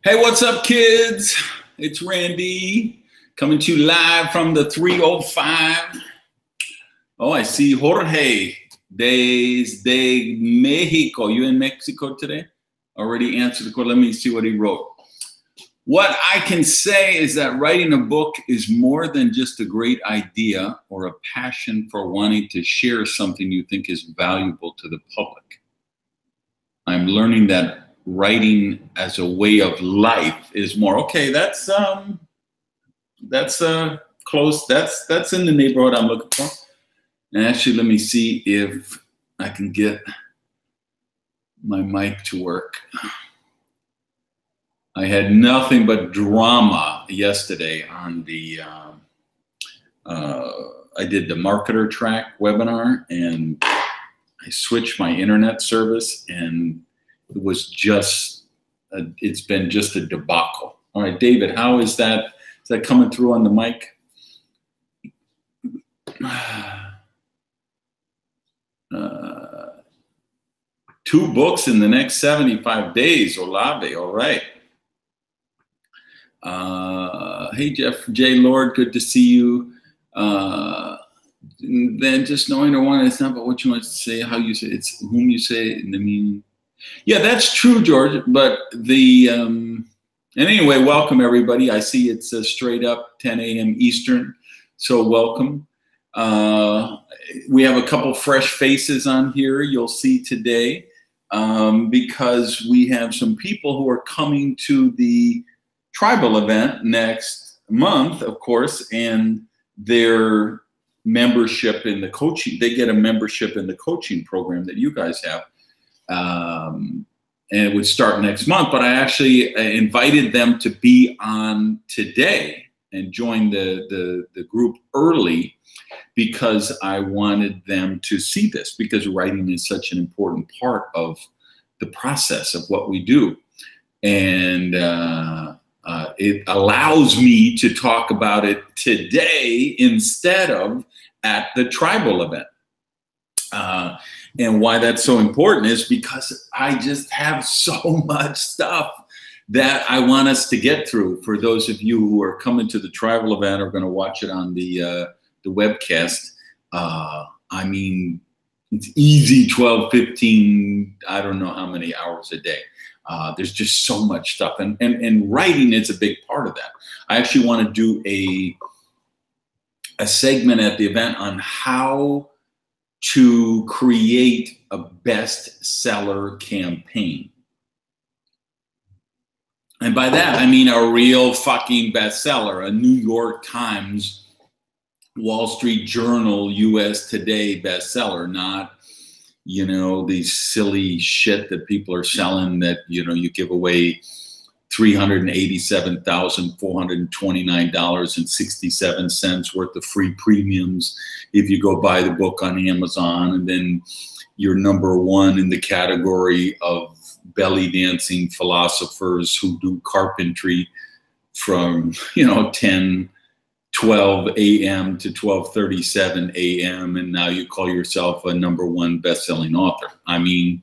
Hey, what's up, kids? It's Randy coming to you live from the 305. Oh, I see Jorge desde Mexico. You in Mexico today? Already answered the question. Let me see what he wrote. What I can say is that writing a book is more than just a great idea or a passion for wanting to share something you think is valuable to the public. I'm learning that writing as a way of life is more. Okay, that's close. That's in the neighborhood I'm looking for. And actually, let me see if I can get my mic to work. I had nothing but drama yesterday on the, I did the Marketer Track webinar, and I switched my internet service, and it was just, it's been just a debacle. All right, David, how is that? Is that coming through on the mic? 2 books in the next 75 days, Olave, all right. Hey, Jeff J. Lord, good to see you. Then just knowing or wanting, it's not about what you want to say, how you say, it's whom you say in the meaning. Yeah, that's true, George. But the, and anyway, welcome everybody. I see it's straight up 10 a.m. Eastern, so welcome. We have a couple fresh faces on here you'll see today because we have some people who are coming to the tribal event next month, of course, and their membership in the coaching, they get a membership in the coaching program that you guys have. And it would start next month, but I actually invited them to be on today and join the group early because I wanted them to see this, because writing is such an important part of the process of what we do. And it allows me to talk about it today instead of at the tribal event. And why that's so important is because I just have so much stuff that I want us to get through. For those of you who are coming to the tribal event or going to watch it on the webcast, I mean, it's easy 12, 15, I don't know how many hours a day. There's just so much stuff. And writing is a big part of that. I actually want to do a segment at the event on how to create a bestseller campaign. And by that, I mean a real fucking bestseller, a New York Times, Wall Street Journal, US Today bestseller, not, you know, these silly shit that people are selling that, you know, you give away $387,429.67 worth of free premiums if you go buy the book on Amazon, and then you're #1 in the category of belly dancing philosophers who do carpentry from, you know, 10:12 a.m. to 12:37 a.m. and now you call yourself a #1 best-selling author. I mean,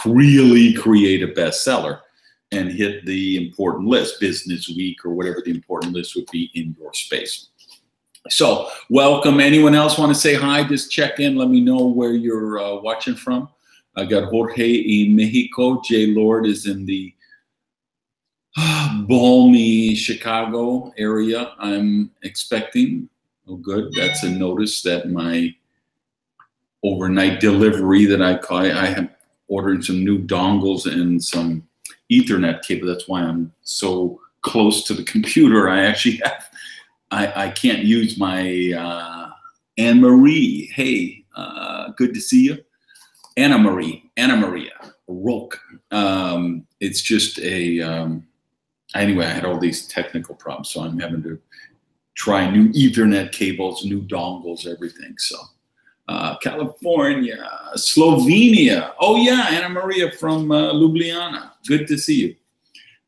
really create a bestseller and hit the important list, Business Week or whatever the important list would be in your space. So welcome. Anyone else want to say hi? Just check in. Let me know where you're watching from. I got Jorge in Mexico. J. Lord is in the balmy Chicago area, I'm expecting. Oh, good. That's a notice that my overnight delivery that I have ordered some new dongles and some Ethernet cable. That's why I'm so close to the computer. I actually have, I can't use my Anne Marie. Hey, good to see you. Anna Maria Roque. It's just a, anyway, I had all these technical problems, so I'm having to try new Ethernet cables, new dongles, everything. So California, Slovenia. Oh yeah, Anna Maria from Ljubljana. Good to see you.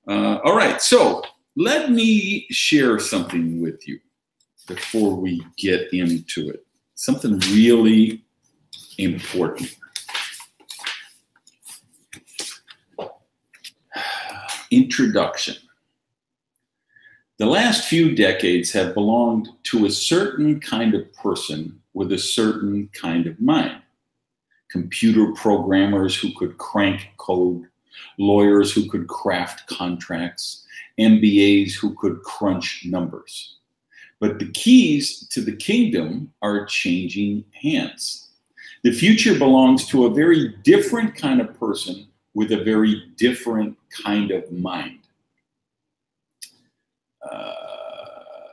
All right, so let me share something with you before we get into it. Something really important. Introduction. The last few decades have belonged to a certain kind of person with a certain kind of mind. Computer programmers who could crank code, lawyers who could craft contracts, MBAs who could crunch numbers. But the keys to the kingdom are changing hands. The future belongs to a very different kind of person with a very different kind of mind.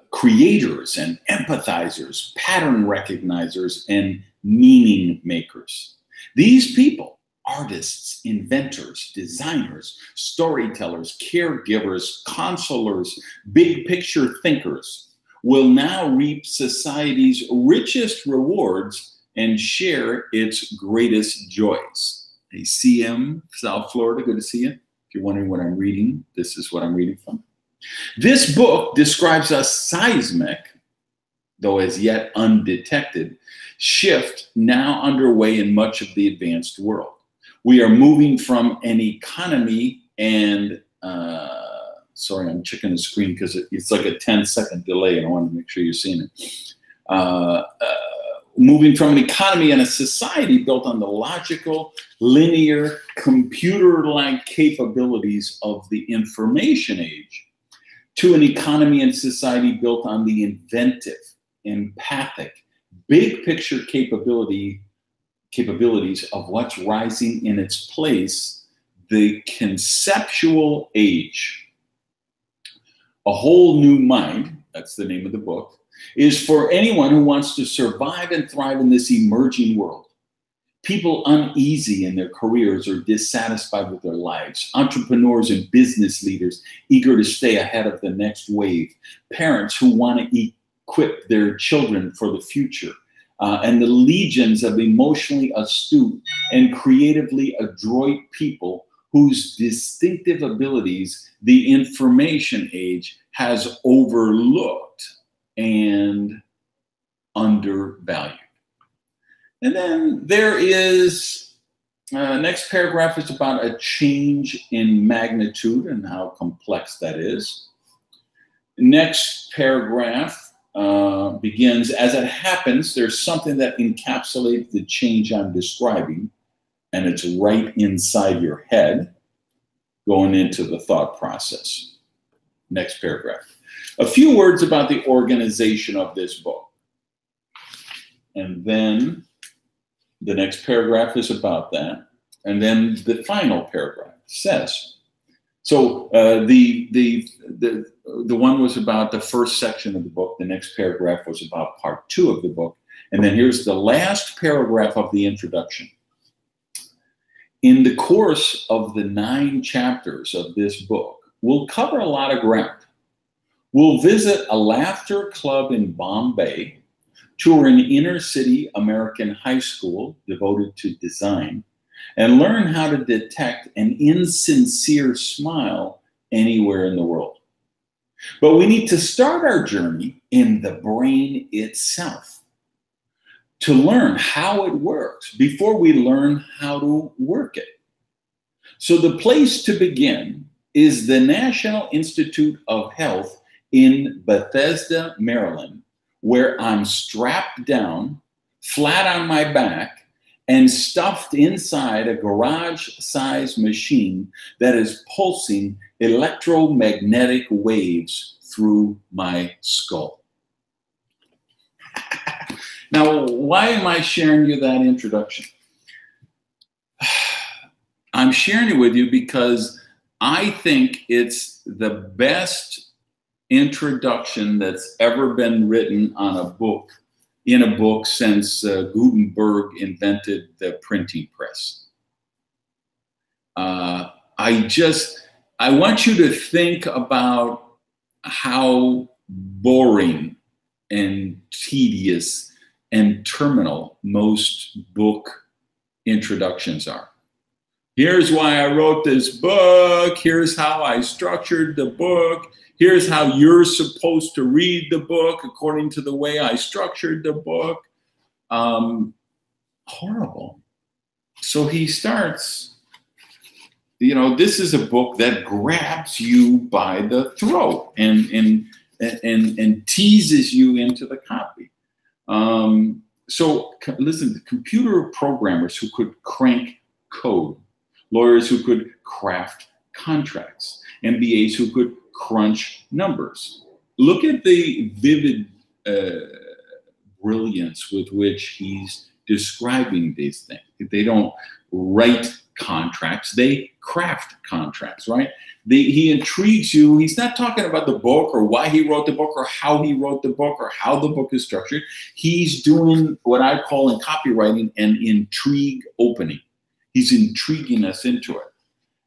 Creators and empathizers, pattern recognizers, and meaning makers. These people, artists, inventors, designers, storytellers, caregivers, counselors, big picture thinkers, will now reap society's richest rewards and share its greatest joys. Hey, CM, South Florida, good to see you. If you're wondering what I'm reading, this is what I'm reading from. This book describes a seismic, though as yet undetected, shift now underway in much of the advanced world. We are moving from an economy and, sorry, I'm checking the screen because it's like a 10-second delay and I want to make sure you're seeing it. Moving from an economy and a society built on the logical, linear, computer-like capabilities of the information age to an economy and society built on the inventive, empathic, big picture capabilities of what's rising in its place, the conceptual age. A Whole New Mind, that's the name of the book, is for anyone who wants to survive and thrive in this emerging world. People uneasy in their careers or dissatisfied with their lives. Entrepreneurs and business leaders eager to stay ahead of the next wave. Parents who want to equip their children for the future. And the legions of emotionally astute and creatively adroit people whose distinctive abilities the information age has overlooked and undervalued. And then there is, next paragraph is about a change in magnitude and how complex that is. Next paragraph begins, as it happens, there's something that encapsulates the change I'm describing, and it's right inside your head, going into the thought process. Next paragraph. A few words about the organization of this book. And then the next paragraph is about that. And then the final paragraph says, so the one was about the first section of the book. The next paragraph was about part 2 of the book. And then here's the last paragraph of the introduction. In the course of the 9 chapters of this book, we'll cover a lot of ground. We'll visit a laughter club in Bombay, tour an inner city American high school devoted to design, and learn how to detect an insincere smile anywhere in the world. But we need to start our journey in the brain itself to learn how it works before we learn how to work it. So the place to begin is the National Institute of Health in Bethesda, Maryland, where I'm strapped down, flat on my back, and stuffed inside a garage-sized machine that is pulsing electromagnetic waves through my skull. Now, why am I sharing you that introduction? I'm sharing it with you because I think it's the best introduction that's ever been written on a book, in a book, since Gutenberg invented the printing press. I want you to think about how boring and tedious and terminal most book introductions are. Here's why I wrote this book. Here's how I structured the book. Here's how you're supposed to read the book according to the way I structured the book. Horrible. So he starts you know, this is a book that grabs you by the throat and teases you into the copy. So listen, computer programmers who could crank code, lawyers who could craft contracts, MBAs who could crunch numbers. Look at the vivid brilliance with which he's describing these things. They don't write contracts, they craft contracts, right? He intrigues you. He's not talking about the book or why he wrote the book or how he wrote the book or how the book is structured. He's doing what I call in copywriting an intrigue opening. He's intriguing us into it.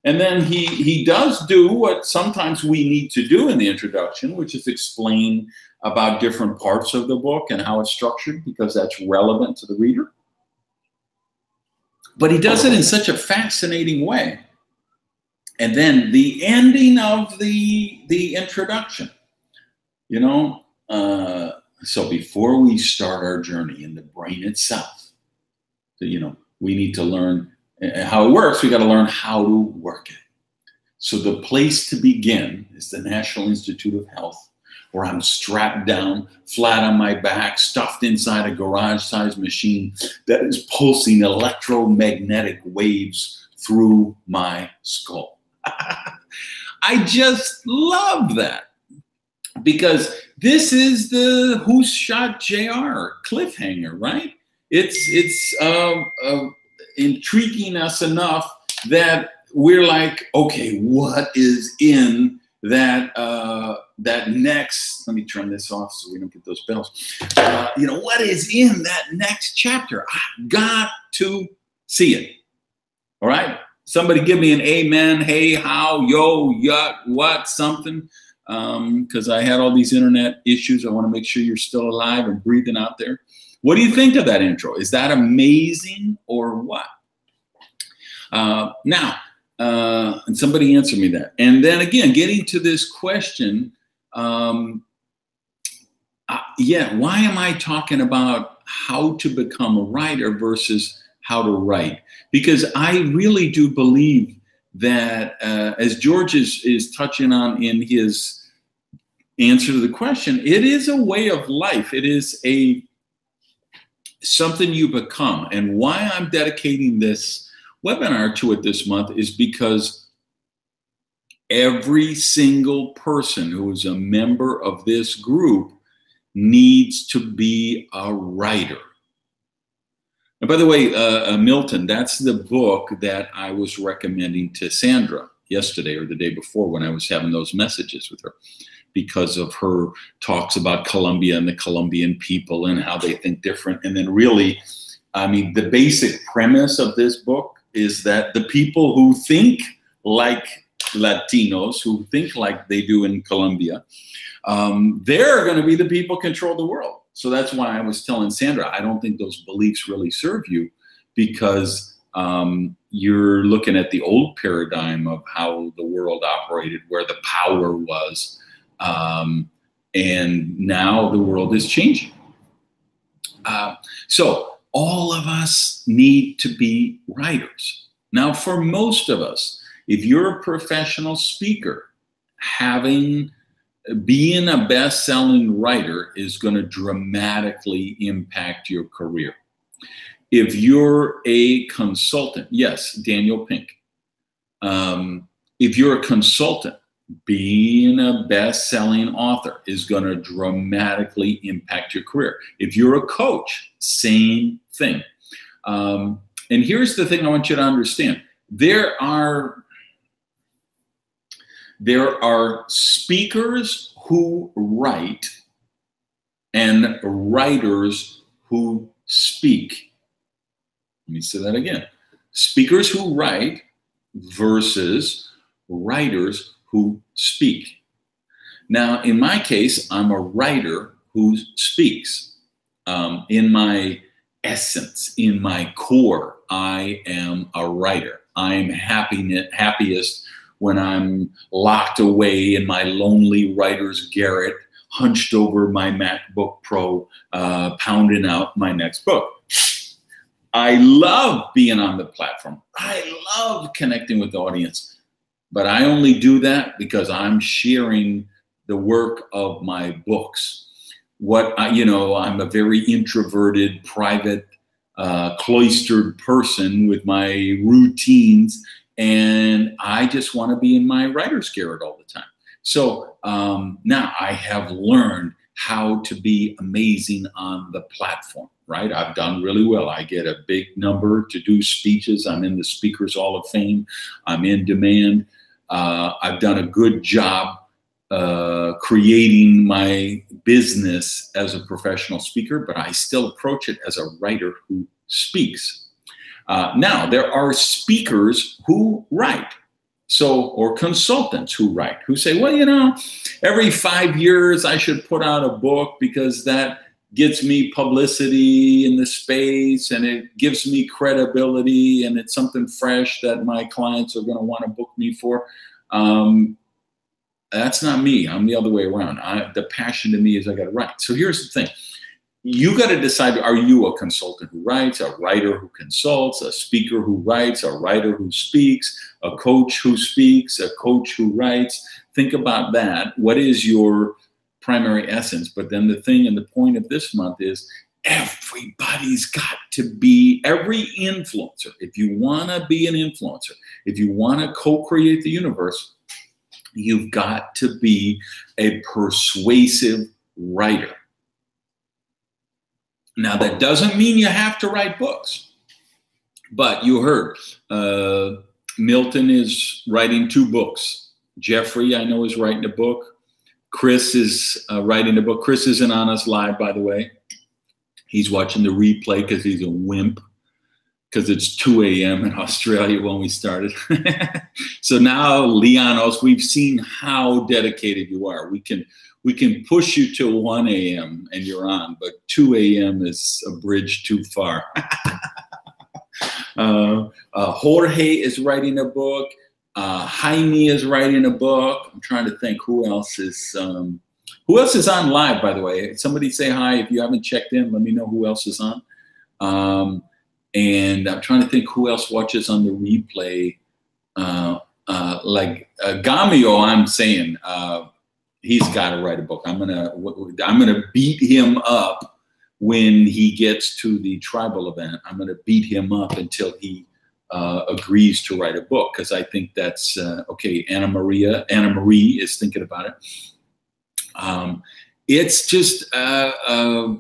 And then he does do what sometimes we need to do in the introduction, which is explain about different parts of the book and how it's structured, because that's relevant to the reader. But he does it in such a fascinating way. And then the ending of the introduction, you know, so before we start our journey in the brain itself, you know, we need to learn how it works. We got to learn how to work it. So the place to begin is the National Institute of Health, where I'm strapped down, flat on my back, stuffed inside a garage-sized machine that is pulsing electromagnetic waves through my skull. I just love that, because this is the Who Shot JR cliffhanger, right? It's intriguing us enough that we're like, okay, what is in that that next, let me turn this off so we don't get those bells. You know, what is in that next chapter? I've got to see it. All right? Somebody give me an amen, hey, how, yo, yuck, what, something. Because I had all these internet issues. I want to make sure you're still alive and breathing out there. What do you think of that intro? Is that amazing or what? And somebody answer me that. And then again, getting to this question, yeah, why am I talking about how to become a writer versus how to write? Because I really do believe that, as George is touching on in his answer to the question, it is a way of life. It is something you become. And why I'm dedicating this webinar to it this month is because every single person who is a member of this group needs to be a writer. And by the way, Milton, that's the book that I was recommending to Sandra yesterday or the day before when I was having those messages with her, because of her talks about Colombia and the Colombian people and how they think different. And then really, I mean, the basic premise of this book is that the people who think like Latinos, who think like they do in Colombia, they're going to be the people control the world. So that's why I was telling Sandra, I don't think those beliefs really serve you, because you're looking at the old paradigm of how the world operated, where the power was, and now the world is changing. So all of us need to be writers. Now, for most of us, if you're a professional speaker, being a best-selling writer is going to dramatically impact your career. If you're a consultant, yes, Daniel Pink. If you're a consultant, being a best-selling author is going to dramatically impact your career. If you're a coach, same thing. And here's the thing I want you to understand. There are speakers who write and writers who speak. Let me say that again. Speakers who write versus writers who speak. Now, in my case, I'm a writer who speaks. In my essence, in my core, I am a writer. I'm happiest when I'm locked away in my lonely writer's garret, hunched over my MacBook Pro, pounding out my next book. I love being on the platform. I love connecting with the audience, but I only do that because I'm sharing the work of my books. I'm a very introverted, private, cloistered person with my routines, and I just want to be in my writer's garret all the time. So now I have learned how to be amazing on the platform, right? I've done really well. I get a big number to do speeches. I'm in the Speakers Hall of Fame. I'm in demand. I've done a good job creating my business as a professional speaker, but I still approach it as a writer who speaks. Now, there are speakers who write. Or consultants who write, who say, well, every 5 years I should put out a book because that gets me publicity in the space and it gives me credibility and it's something fresh that my clients are going to want to book me for. That's not me. I'm the other way around. The passion to me is I got to write. So here's the thing. You got to decide, are you a consultant who writes, a writer who consults, a speaker who writes, a writer who speaks, a coach who speaks, a coach who writes? Think about that. What is your primary essence? But then the thing and the point of this month is everybody's got to be, every influencer. If you want to be an influencer, if you want to co-create the universe, you've got to be a persuasive writer. Now, that doesn't mean you have to write books, but you heard Milton is writing 2 books. Jeffrey, I know, is writing a book. Chris is writing a book. Chris isn't on us live, by the way. He's watching the replay because he's a wimp, because it's 2 a.m. in Australia when we started. So now, Leonos, we've seen how dedicated you are. We can push you till 1 a.m. and you're on, but 2 a.m. is a bridge too far. Jorge is writing a book. Jaime is writing a book. I'm trying to think who else is on live, by the way. Somebody say hi. If you haven't checked in, let me know who else is on. And I'm trying to think who else watches on the replay. Gamio, I'm saying, he's got to write a book. I'm gonna beat him up when he gets to the tribal event. I'm gonna beat him up until he agrees to write a book, because I think that's okay. Anna Marie is thinking about it. It's just a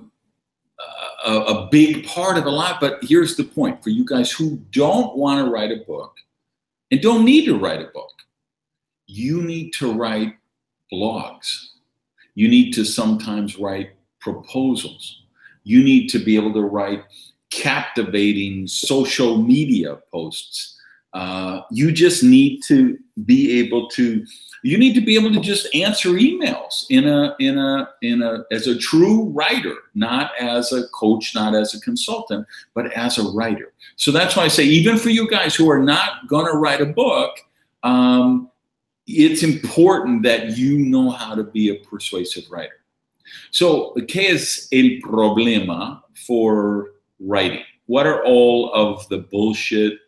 big part of a lot. But here's the point for you guys who don't want to write a book and don't need to write a book. You need to write blogs. You need to sometimes write proposals. You need to be able to write captivating social media posts. You just need to be able to. You need to be able to just answer emails as a true writer, not as a coach, not as a consultant, but as a writer. So that's why I say, even for you guys who are not going to write a book, it's important that you know how to be a persuasive writer. So, ¿qué es el problema for writing? What are all of the bullshit,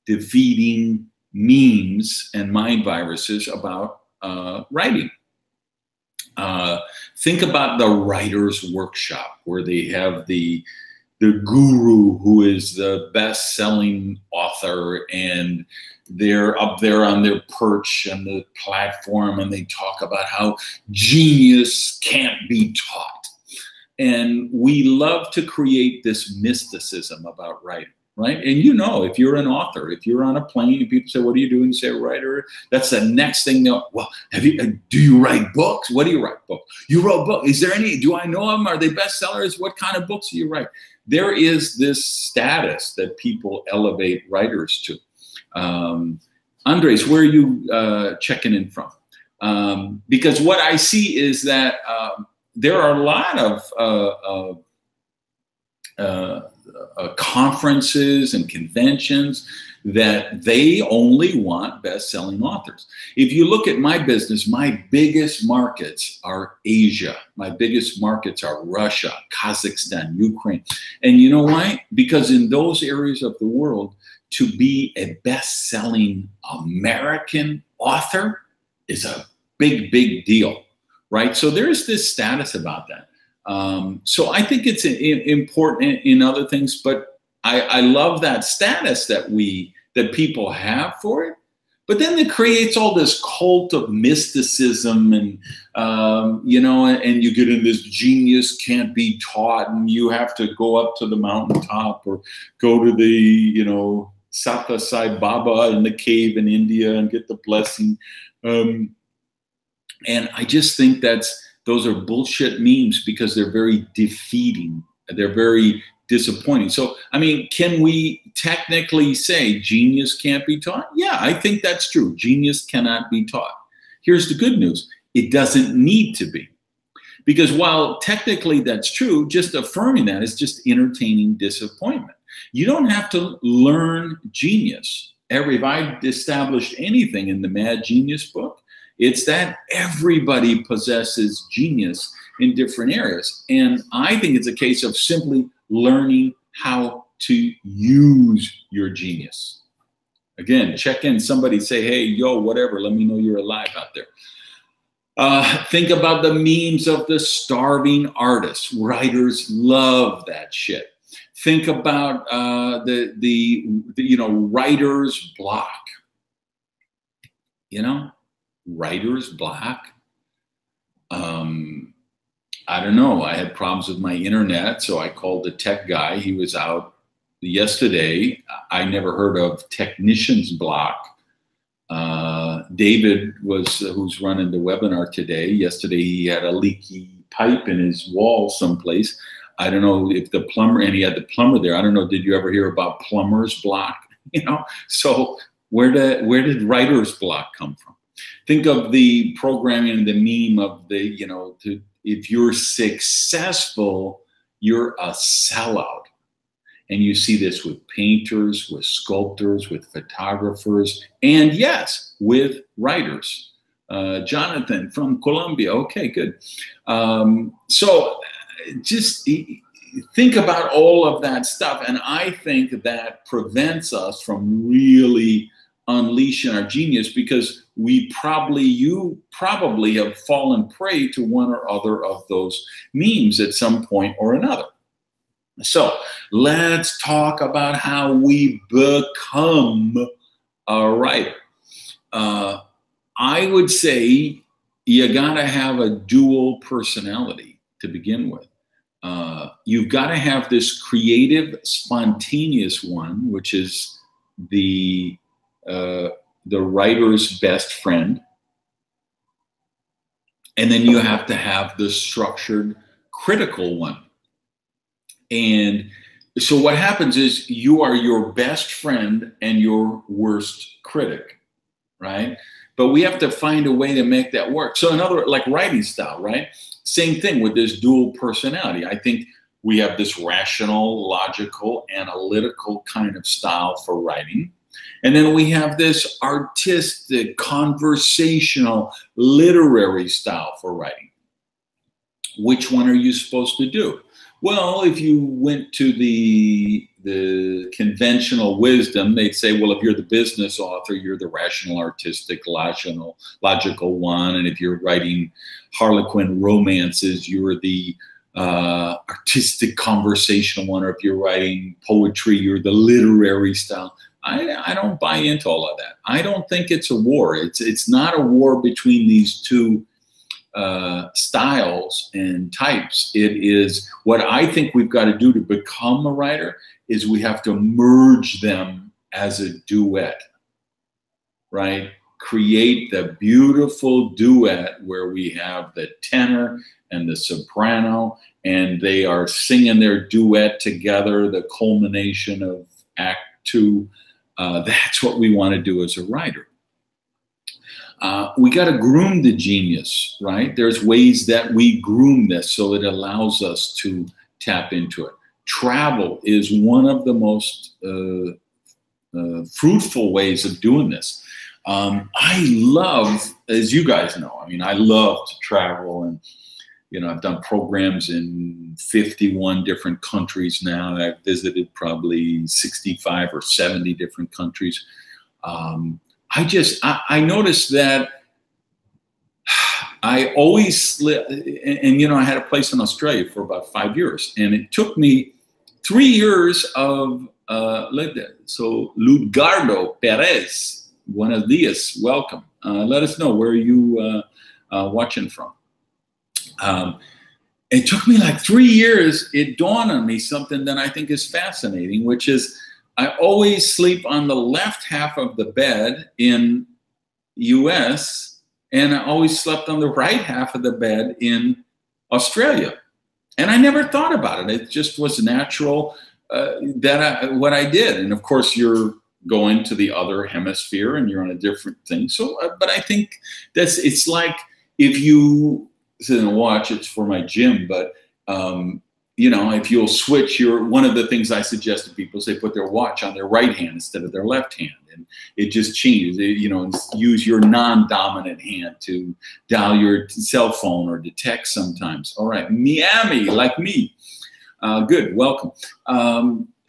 defeating memes and mind viruses about writing? Think about the writer's workshop, where they have the guru who is the best-selling author, and they're up there on their perch on the platform, and they talk about how genius can't be taught. And we love to create this mysticism about writing, right? And if you're an author, if you're on a plane and people say, what do you do? And you say, writer, that's the next thing. Well, do you write books? What do you write? Books. You wrote books. Is there any, do I know them? Are they bestsellers? What kind of books do you write? There is this status that people elevate writers to. Andres, where are you checking in from? Because what I see is that there are a lot of conferences and conventions that they only want best-selling authors. If you look at my business, my biggest markets are Asia. My biggest markets are Russia, Kazakhstan, Ukraine. And you know why? Because in those areas of the world, to be a best-selling American author is a big, big deal, right? So there's this status about that. So I think it's important in other things, but I love that status that people have for it. But then it creates all this cult of mysticism, and you know, and you get in this genius can't be taught, and you have to go up to the mountaintop or go to the, you know, Satya Sai Baba in the cave in India and get the blessing. And I just think those are bullshit memes, because they're very defeating. They're very disappointing. So, I mean, can we technically say genius can't be taught? Yeah, I think that's true. Genius cannot be taught. Here's the good news. It doesn't need to be. Because while technically that's true, just affirming that is just entertaining disappointment. You don't have to learn genius. If I established anything in the Mad Genius book, it's that everybody possesses genius in different areas. And I think it's a case of simply learning how to use your genius. Again, check in, somebody say, hey, yo, whatever, let me know you're alive out there. Think about the memes of the starving artists. Writers love that shit. Think about the you know, writer's block. You know, writer's block. I don't know. I had problems with my internet, so I called the tech guy. He was out yesterday. I never heard of technician's block. David who's running the webinar today. Yesterday he had a leaky pipe in his wall someplace. I don't know if the plumber, and he had the plumber there. I don't know. Did you ever hear about plumber's block? You know, so where did writer's block come from? Think of the programming and the meme of the, you know, if you're successful, you're a sellout. And you see this with painters, with sculptors, with photographers, and yes, with writers. Jonathan from Colombia. Okay, good. So just think about all of that stuff. And I think that prevents us from really unleashing our genius, because you probably have fallen prey to one or other of those memes at some point or another. So let's talk about how we become a writer. I would say you gotta have a dual personality to begin with. You've got to have this creative, spontaneous one, which is the writer's best friend. And then you have to have the structured, critical one. And so what happens is you are your best friend and your worst critic, right? But we have to find a way to make that work. So in other words, like writing style, right? Same thing with this dual personality. I think we have this rational, logical, analytical kind of style for writing. And then we have this artistic, conversational, literary style for writing. Which one are you supposed to do? Well, if you went to the conventional wisdom, they'd say, well, if you're the business author, you're the rational, artistic, logical one. And if you're writing Harlequin romances, you're the artistic, conversational one. Or if you're writing poetry, you're the literary style. I don't buy into all of that. I don't think it's a war. It's not a war between these two styles and types. It is what I think we've got to do to become a writer is we have to merge them as a duet, right? Create the beautiful duet where we have the tenor and the soprano, and they are singing their duet together, the culmination of Act 2. That's what we want to do as a writer. We got to groom the genius, right? There's ways that we groom this so it allows us to tap into it. Travel is one of the most fruitful ways of doing this. I love, as you guys know, I mean, I love to travel, and I've done programs in 51 different countries now. I've visited probably 65 or 70 different countries. I noticed that I always, and I had a place in Australia for about 5 years, and it took me 3 years of so Ludgardo Perez, buenos dias, welcome. Let us know where you watching from. It took me like 3 years. It dawned on me something that I think is fascinating, which is I always sleep on the left half of the bed in US, and I always slept on the right half of the bed in Australia. And I never thought about it. It just was natural what I did. And of course, you're going to the other hemisphere and you're on a different thing. So, but I think it's like if you sit and watch, it's for my gym, but if you'll switch one of the things I suggest to people is they put their watch on their right hand instead of their left hand. And it just changes, use your non-dominant hand to dial your cell phone or to text sometimes. All right, Miami, like me. Good, welcome.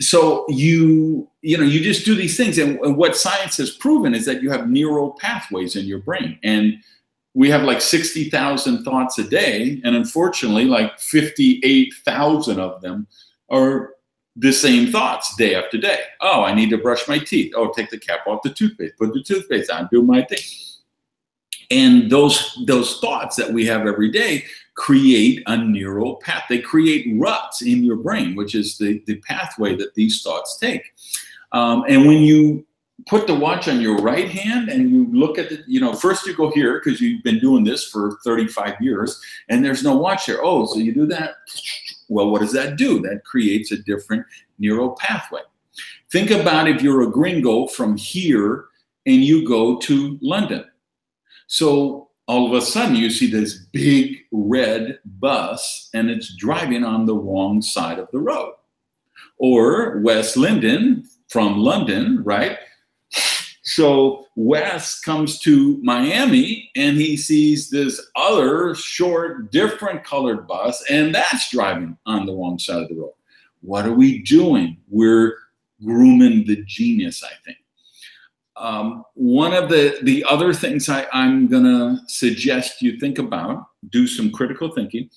So you just do these things. And what science has proven is that you have neural pathways in your brain. And we have like 60,000 thoughts a day, and unfortunately, like 58,000 of them are the same thoughts day after day. Oh, I need to brush my teeth. Oh, take the cap off the toothpaste, put the toothpaste on, do my thing. And those thoughts that we have every day create a neural path. They create ruts in your brain, which is the pathway that these thoughts take. And when you put the watch on your right hand and you look at first you go here because you've been doing this for 35 years and there's no watch there. Oh, so you do that. Well, what does that do? That creates a different neural pathway. Think about if you're a gringo from here and you go to London. So all of a sudden you see this big red bus and it's driving on the wrong side of the road. Or West Linden from London, right? So Wes comes to Miami and he sees this other short, different colored bus, and that's driving on the wrong side of the road. What are we doing? We're grooming the genius, I think. One of the other things I'm going to suggest you think about, do some critical thinking,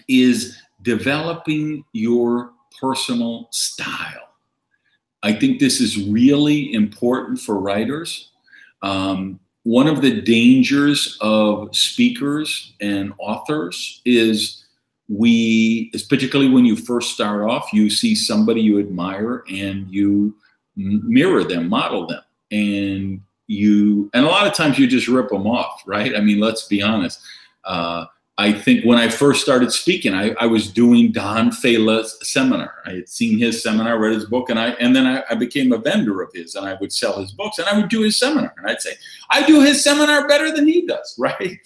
is developing your personal style. I think this is really important for writers. One of the dangers of speakers and authors is particularly when you first start off, you see somebody you admire and you mirror them, model them. And a lot of times you just rip them off, right? I mean, let's be honest. I think when I first started speaking, I was doing Don Fela's seminar. I had seen his seminar, read his book, and then I became a vendor of his, and I would sell his books, and I would do his seminar. And I'd say, I do his seminar better than he does, right?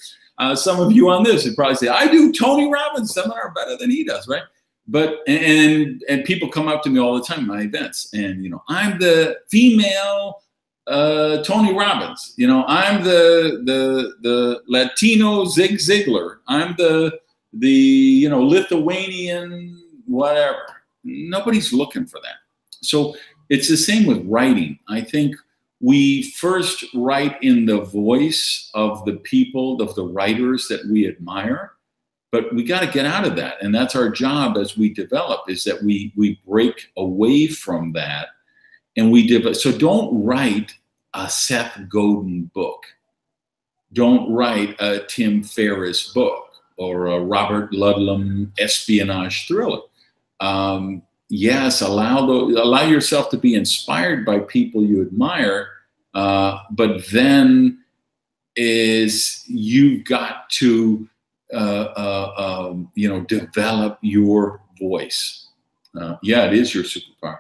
Some of you on this would probably say, I do Tony Robbins' seminar better than he does, right? But, and people come up to me all the time at my events, and, I'm the female Tony Robbins, I'm the Latino Zig Ziglar. I'm the Lithuanian whatever. Nobody's looking for that. So it's the same with writing. I think we first write in the voice of the people, of the writers that we admire, but we got to get out of that. And that's our job as we develop, is that we break away from that. And so don't write a Seth Godin book. Don't write a Tim Ferriss book or a Robert Ludlum espionage thriller. Yes, allow yourself to be inspired by people you admire, but then you've got to develop your voice. Yeah, it is your superpower.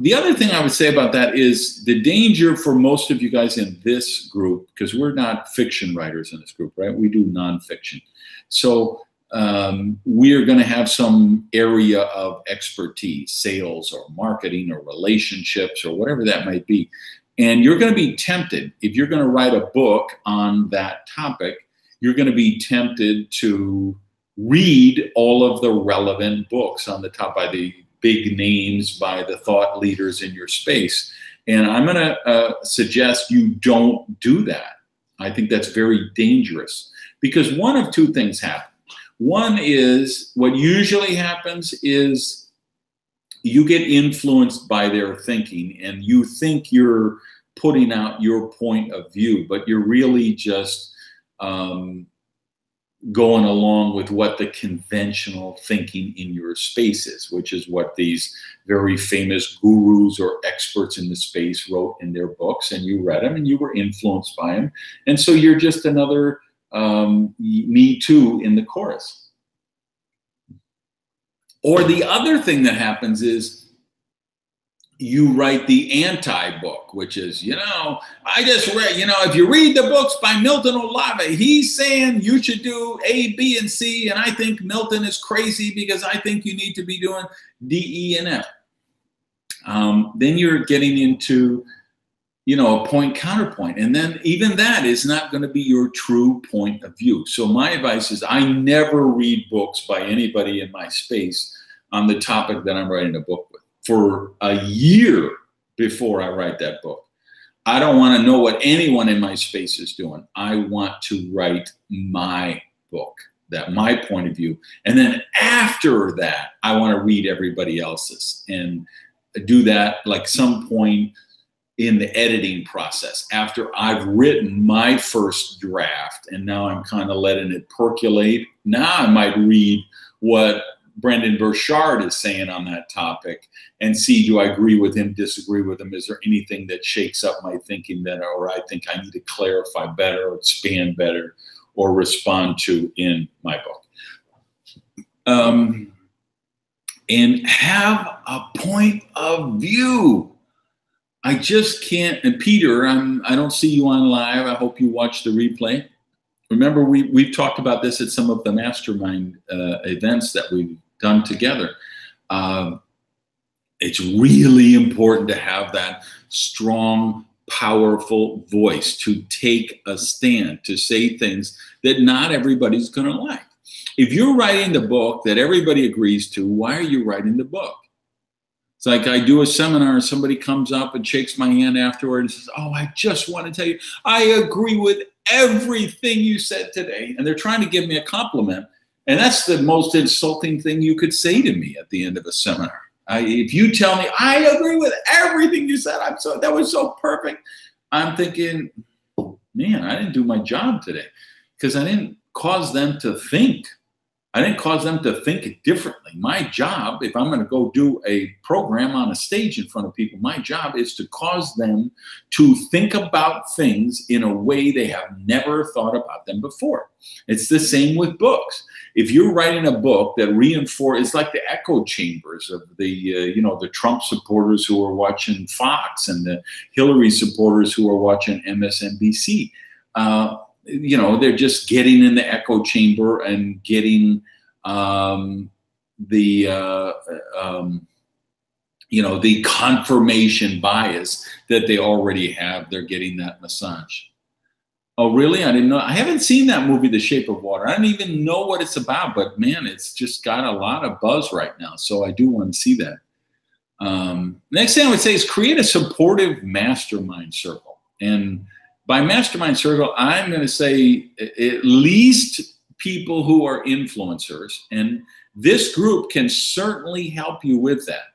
The other thing I would say about that is the danger for most of you guys in this group, because we're not fiction writers in this group, right? We do nonfiction. So we're going to have some area of expertise, sales or marketing or relationships or whatever that might be. And you're going to be tempted, if you're going to write a book on that topic, you're going to be tempted to read all of the relevant books on the top by the big names, by the thought leaders in your space. And I'm going to suggest you don't do that. I think that's very dangerous because one of two things happen. One is, what usually happens is you get influenced by their thinking and you think you're putting out your point of view, but you're really just going along with what the conventional thinking in your space is, which is what these very famous gurus or experts in the space wrote in their books, and you read them and you were influenced by them. And so you're just another me too in the chorus. Or the other thing that happens is you write the anti-book, which is, I just read, if you read the books by Milton Olave, he's saying you should do A, B, and C, and I think Milton is crazy because I think you need to be doing D, E, and F. Then you're getting into, a point counterpoint, and then even that is not going to be your true point of view. So my advice is I never read books by anybody in my space on the topic that I'm writing a book with for a year before I write that book. I don't want to know what anyone in my space is doing. I want to write my book, my point of view. And then after that, I want to read everybody else's and do that like some point in the editing process after I've written my first draft and now I'm kind of letting it percolate. Now I might read what Brendan Burchard is saying on that topic and see, do I agree with him, disagree with him? Is there anything that shakes up my thinking that, or I think I need to clarify better or expand better or respond to in my book? And have a point of view. I just can't, and Peter, I don't see you on live. I hope you watch the replay. Remember, we've talked about this at some of the mastermind events that we've done together. It's really important to have that strong, powerful voice, to take a stand, to say things that not everybody's going to like. If you're writing the book that everybody agrees to, why are you writing the book? It's like I do a seminar and somebody comes up and shakes my hand afterward and says, oh, I just want to tell you, I agree with everything you said today. And they're trying to give me a compliment. And that's the most insulting thing you could say to me at the end of a seminar. If you tell me, I agree with everything you said, that was so perfect. I'm thinking, man, I didn't do my job today because I didn't cause them to think. I didn't cause them to think differently. My job, if I'm going to go do a program on a stage in front of people, my job is to cause them to think about things in a way they have never thought about them before. It's the same with books. If you're writing a book that reinforces, it's like the echo chambers of the, the Trump supporters who are watching Fox and the Hillary supporters who are watching MSNBC. They're just getting in the echo chamber and getting the confirmation bias that they already have. They're getting that massage. Oh, really? I didn't know. I haven't seen that movie, The Shape of Water. I don't even know what it's about, but man, it's just got a lot of buzz right now. So I do want to see that. Next thing I would say is create a supportive mastermind circle. And by mastermind circle, I'm going to say at least people who are influencers. And this group can certainly help you with that.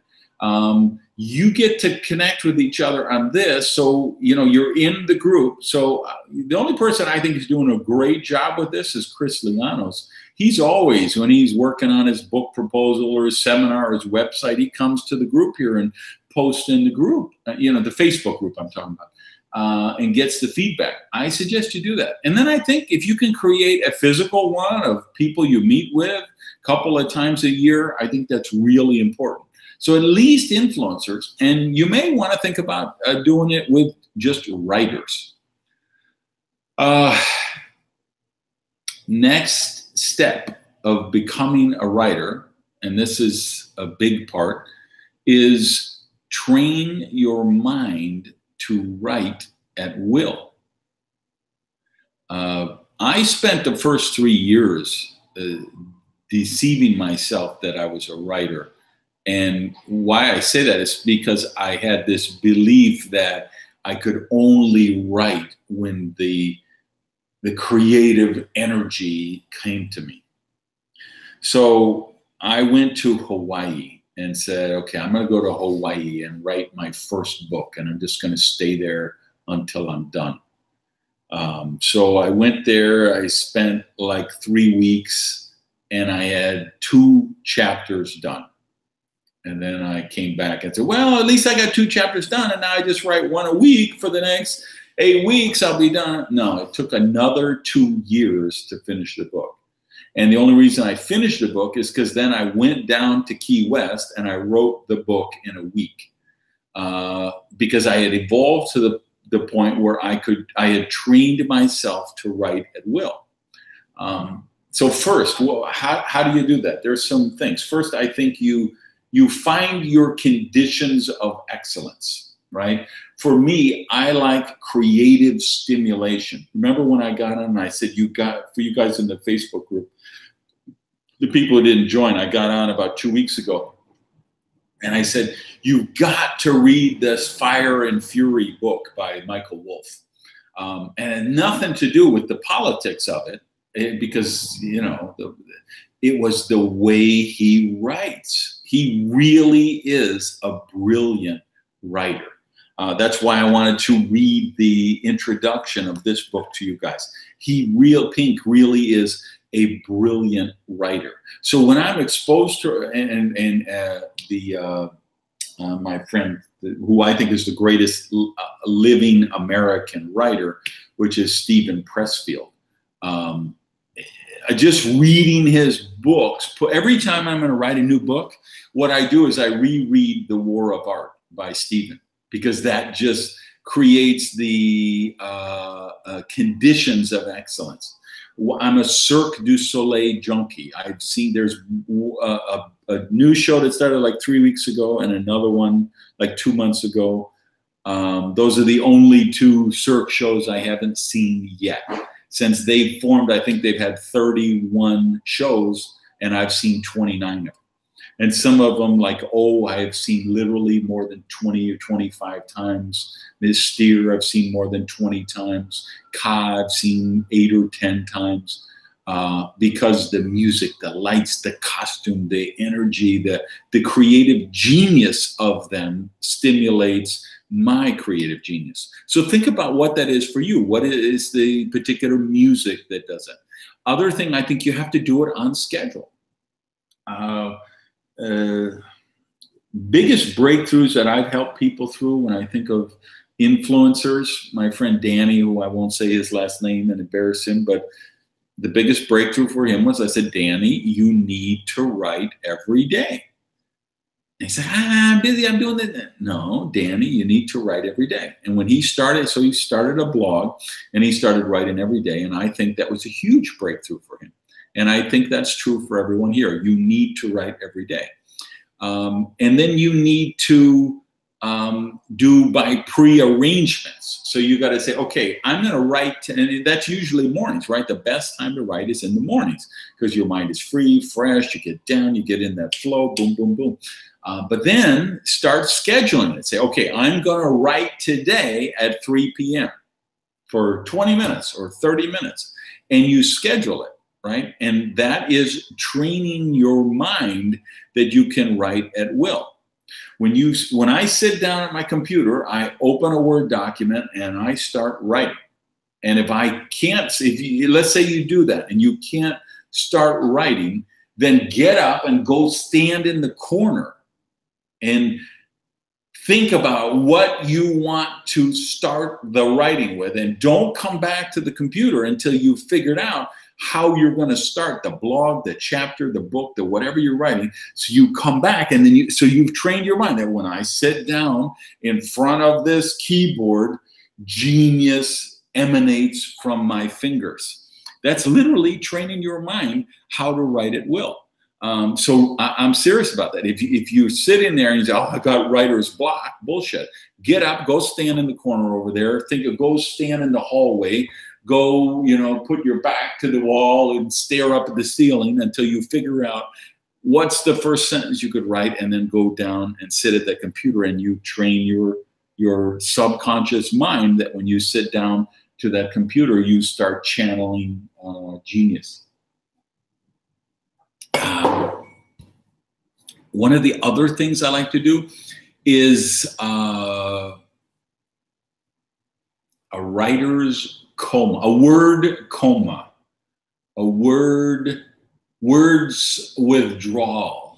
You get to connect with each other on this. So, you're in the group. So the only person I think is doing a great job with this is Chris Lianos. He's always, when he's working on his book proposal or his seminar or his website, he comes to the group here and posts in the group, the Facebook group I'm talking about, and gets the feedback. I suggest you do that. And then I think if you can create a physical one of people you meet with a couple of times a year, I think that's really important. So at least influencers, and you may want to think about doing it with just writers. Next step of becoming a writer, and this is a big part, is train your mind to write at will. I spent the first 3 years deceiving myself that I was a writer. And why I say that is because I had this belief that I could only write when the creative energy came to me. So I went to Hawaii and said, okay, I'm going to go to Hawaii and write my first book, and I'm just going to stay there until I'm done. So I went there. I spent like 3 weeks, and I had 2 chapters done. And then I came back and said, well, at least I got 2 chapters done, and now I just write 1 a week for the next 8 weeks. I'll be done. No, it took another 2 years to finish the book. And the only reason I finished the book is because then I went down to Key West and I wrote the book in a week, because I had evolved to the point where I had trained myself to write at will. So first, well, how do you do that? There's some things. First, I think you find your conditions of excellence, right? For me, I like creative stimulation. Remember when I got on and I said, for you guys in the Facebook group, the people who didn't join, I got on about 2 weeks ago. And I said, you've got to read this Fire and Fury book by Michael Wolff. And it had nothing to do with the politics of it, because, it was the way he writes. He really is a brilliant writer. That's why I wanted to read the introduction of this book to you guys. Pink really is a brilliant writer. So when I'm exposed to, my friend, who I think is the greatest living American writer, which is Stephen Pressfield. Just reading his books, every time I'm going to write a new book, what I do is I reread The War of Art by Stephen, because that just creates the conditions of excellence. I'm a Cirque du Soleil junkie. I've seen there's a new show that started like 3 weeks ago and another one like 2 months ago. Those are the only 2 Cirque shows I haven't seen yet. Since they've formed, I think they've had 31 shows, and I've seen 29 of them. And some of them, like I've seen literally more than 20 or 25 times. Ms. Steer, I've seen more than 20 times. Ka, I've seen 8 or 10 times. Because the music, the lights, the costume, the energy, the creative genius of them stimulates my creative genius. So think about what that is for you. What is the particular music that does it? Other thing, I think you have to do it on schedule. Biggest breakthroughs that I've helped people through when I think of influencers, my friend Danny, who I won't say his last name and embarrass him, but the biggest breakthrough for him was I said, Danny, you need to write every day. And he said, I'm busy, I'm doing that. No, Danny, you need to write every day. And when he started, so he started a blog and he started writing every day. And I think that was a huge breakthrough for him. And I think that's true for everyone here. You need to write every day. And then you need to do by pre-arrangements. So you got to say, okay, I'm going to write, and that's usually mornings, right? The best time to write is in the mornings because your mind is free, fresh, you get down, you get in that flow, boom, boom, boom. But then start scheduling it. Say, okay, I'm going to write today at 3 p.m. for 20 minutes or 30 minutes. And you schedule it, right? And that is training your mind that you can write at will. When I sit down at my computer, I open a Word document and I start writing. And if I can't, let's say you do that and you can't start writing, then get up and go stand in the corner and think about what you want to start the writing with. And don't come back to the computer until you've figured out how you're going to start the blog, the chapter, the book, the whatever you're writing. So you come back and then you've trained your mind that when I sit down in front of this keyboard, genius emanates from my fingers. That's literally training your mind how to write at will. So I'm serious about that. If you sit in there and you say, oh, I got writer's block, bullshit. Get up, go stand in the corner over there. Go stand in the hallway. Go, put your back to the wall and stare up at the ceiling until you figure out what's the first sentence you could write, and then go down and sit at that computer, and you train your subconscious mind that when you sit down to that computer, you start channeling genius. One of the other things I like to do is a writer's coma, a word coma, words withdrawal.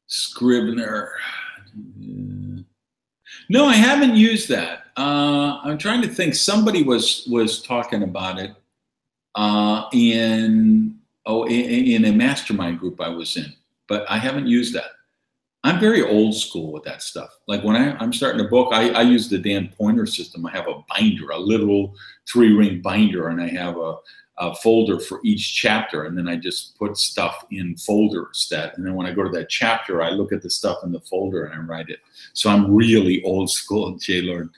Scrivener. No, I haven't used that. I'm trying to think. Somebody was talking about it in a mastermind group I was in, but I haven't used that. I'm very old school with that stuff. Like when I'm starting a book, I use the Dan Pointer system. I have a binder, a literal 3-ring binder, and I have a folder for each chapter, and then I just put stuff in folders and then when I go to that chapter, I look at the stuff in the folder and I write it. So I'm really old school, J. Lord.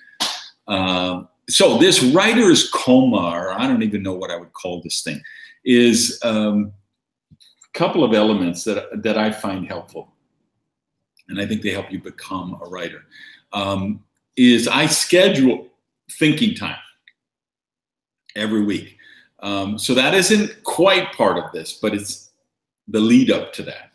So this writer's coma, or I don't even know what I would call this thing, is a couple of elements that I find helpful, and I think they help you become a writer, is I schedule thinking time every week. So that isn't quite part of this, but it's the lead up to that.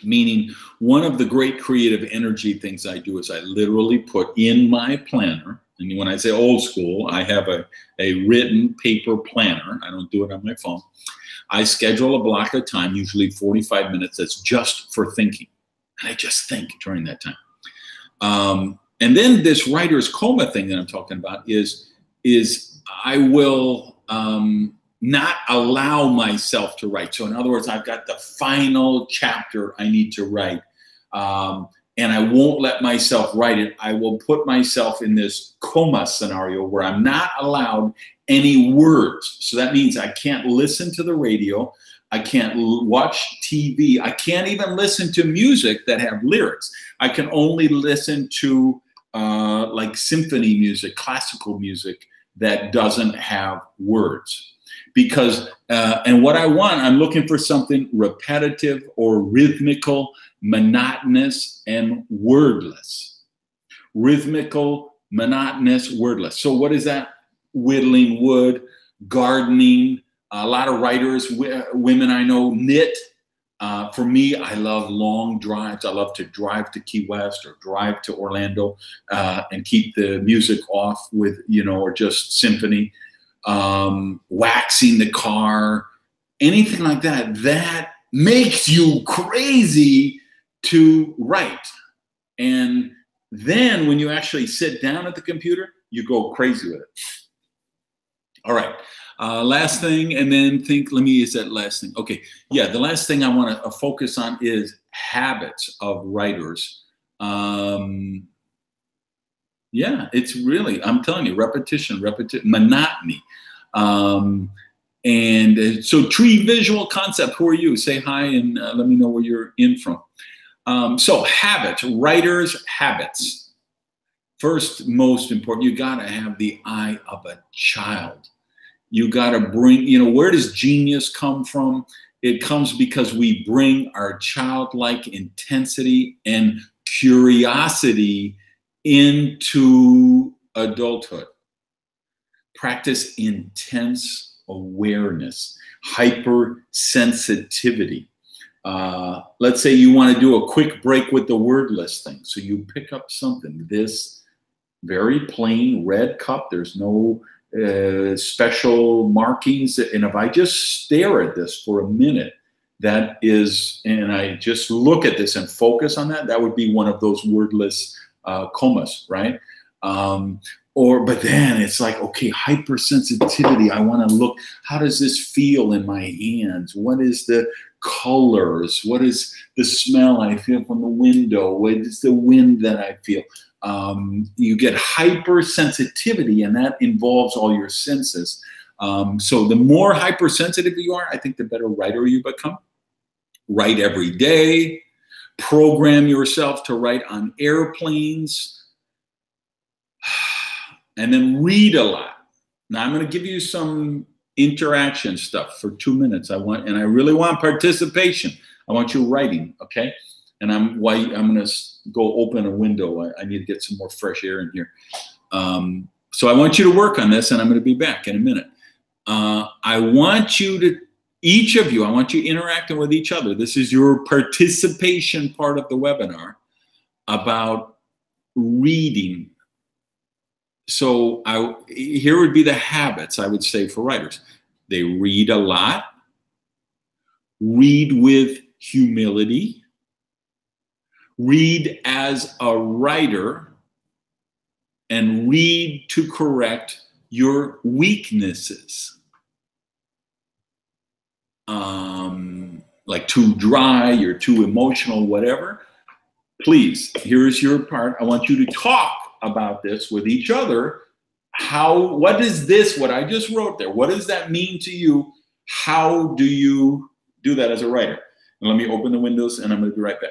Meaning, one of the great creative energy things I do is I literally put in my planner, and when I say old school, I have a written paper planner. I don't do it on my phone. I schedule a block of time, usually 45 minutes, that's just for thinking. And I just think during that time. And then this writer's coma thing that I'm talking about is I will not allow myself to write. So in other words, I've got the final chapter I need to write, and I won't let myself write it. I will put myself in this coma scenario where I'm not allowed any words. So that means I can't listen to the radio. I can't watch TV. I can't even listen to music that have lyrics. I can only listen to like symphony music, classical music that doesn't have words. Because, and what I want, I'm looking for something repetitive or rhythmical, monotonous, and wordless. Rhythmical, monotonous, wordless. So what is that? Whittling wood, gardening. A lot of writers, women I know, knit. For me, I love long drives. I love to drive to Key West or drive to Orlando and keep the music off with, or just symphony. Waxing the car, anything like that, that makes you crazy to write. And then when you actually sit down at the computer, you go crazy with it. All right. Last thing, and then is that last thing? Okay. Yeah. The last thing I want to focus on is habits of writers. Yeah, it's really, I'm telling you, repetition, monotony. And so Tree Visual Concept, who are you? Say hi and let me know where you're in from. So habits, writers' habits. First, most important, you got to have the eye of a child. You got to bring, where does genius come from? It comes because we bring our childlike intensity and curiosity into adulthood. Practice intense awareness, hypersensitivity. Let's say you want to do a quick break with the wordless thing. So you pick up something, this very plain red cup, there's no special markings. And if I just stare at this for a minute, that is, and I just look at this and focus on that, that would be one of those wordless comas, right? But then it's like, okay, hypersensitivity. I want to look, how does this feel in my hands? What is the colors? What is the smell I feel from the window? What is the wind that I feel? You get hypersensitivity, and that involves all your senses. So the more hypersensitive you are, I think the better writer you become. Write every day. Program yourself to write on airplanes. And then read a lot. Now I'm going to give you some interaction stuff for 2 minutes. I really want participation. I want you writing, okay? And I'm going to go open a window. I need to get some more fresh air in here. So I want you to work on this, and I'm going to be back in a minute. I want you to, each of you, I want you interacting with each other. This is your participation part of the webinar about reading. So here would be the habits, I would say, for writers. They read a lot, read with humility, read as a writer, and read to correct your weaknesses. Like too dry, you're too emotional, whatever. Please, here's your part. I want you to talk about this with each other. What is this, what I just wrote there, what does that mean to you? How do you do that as a writer? And let me open the windows, and I'm going to be right back.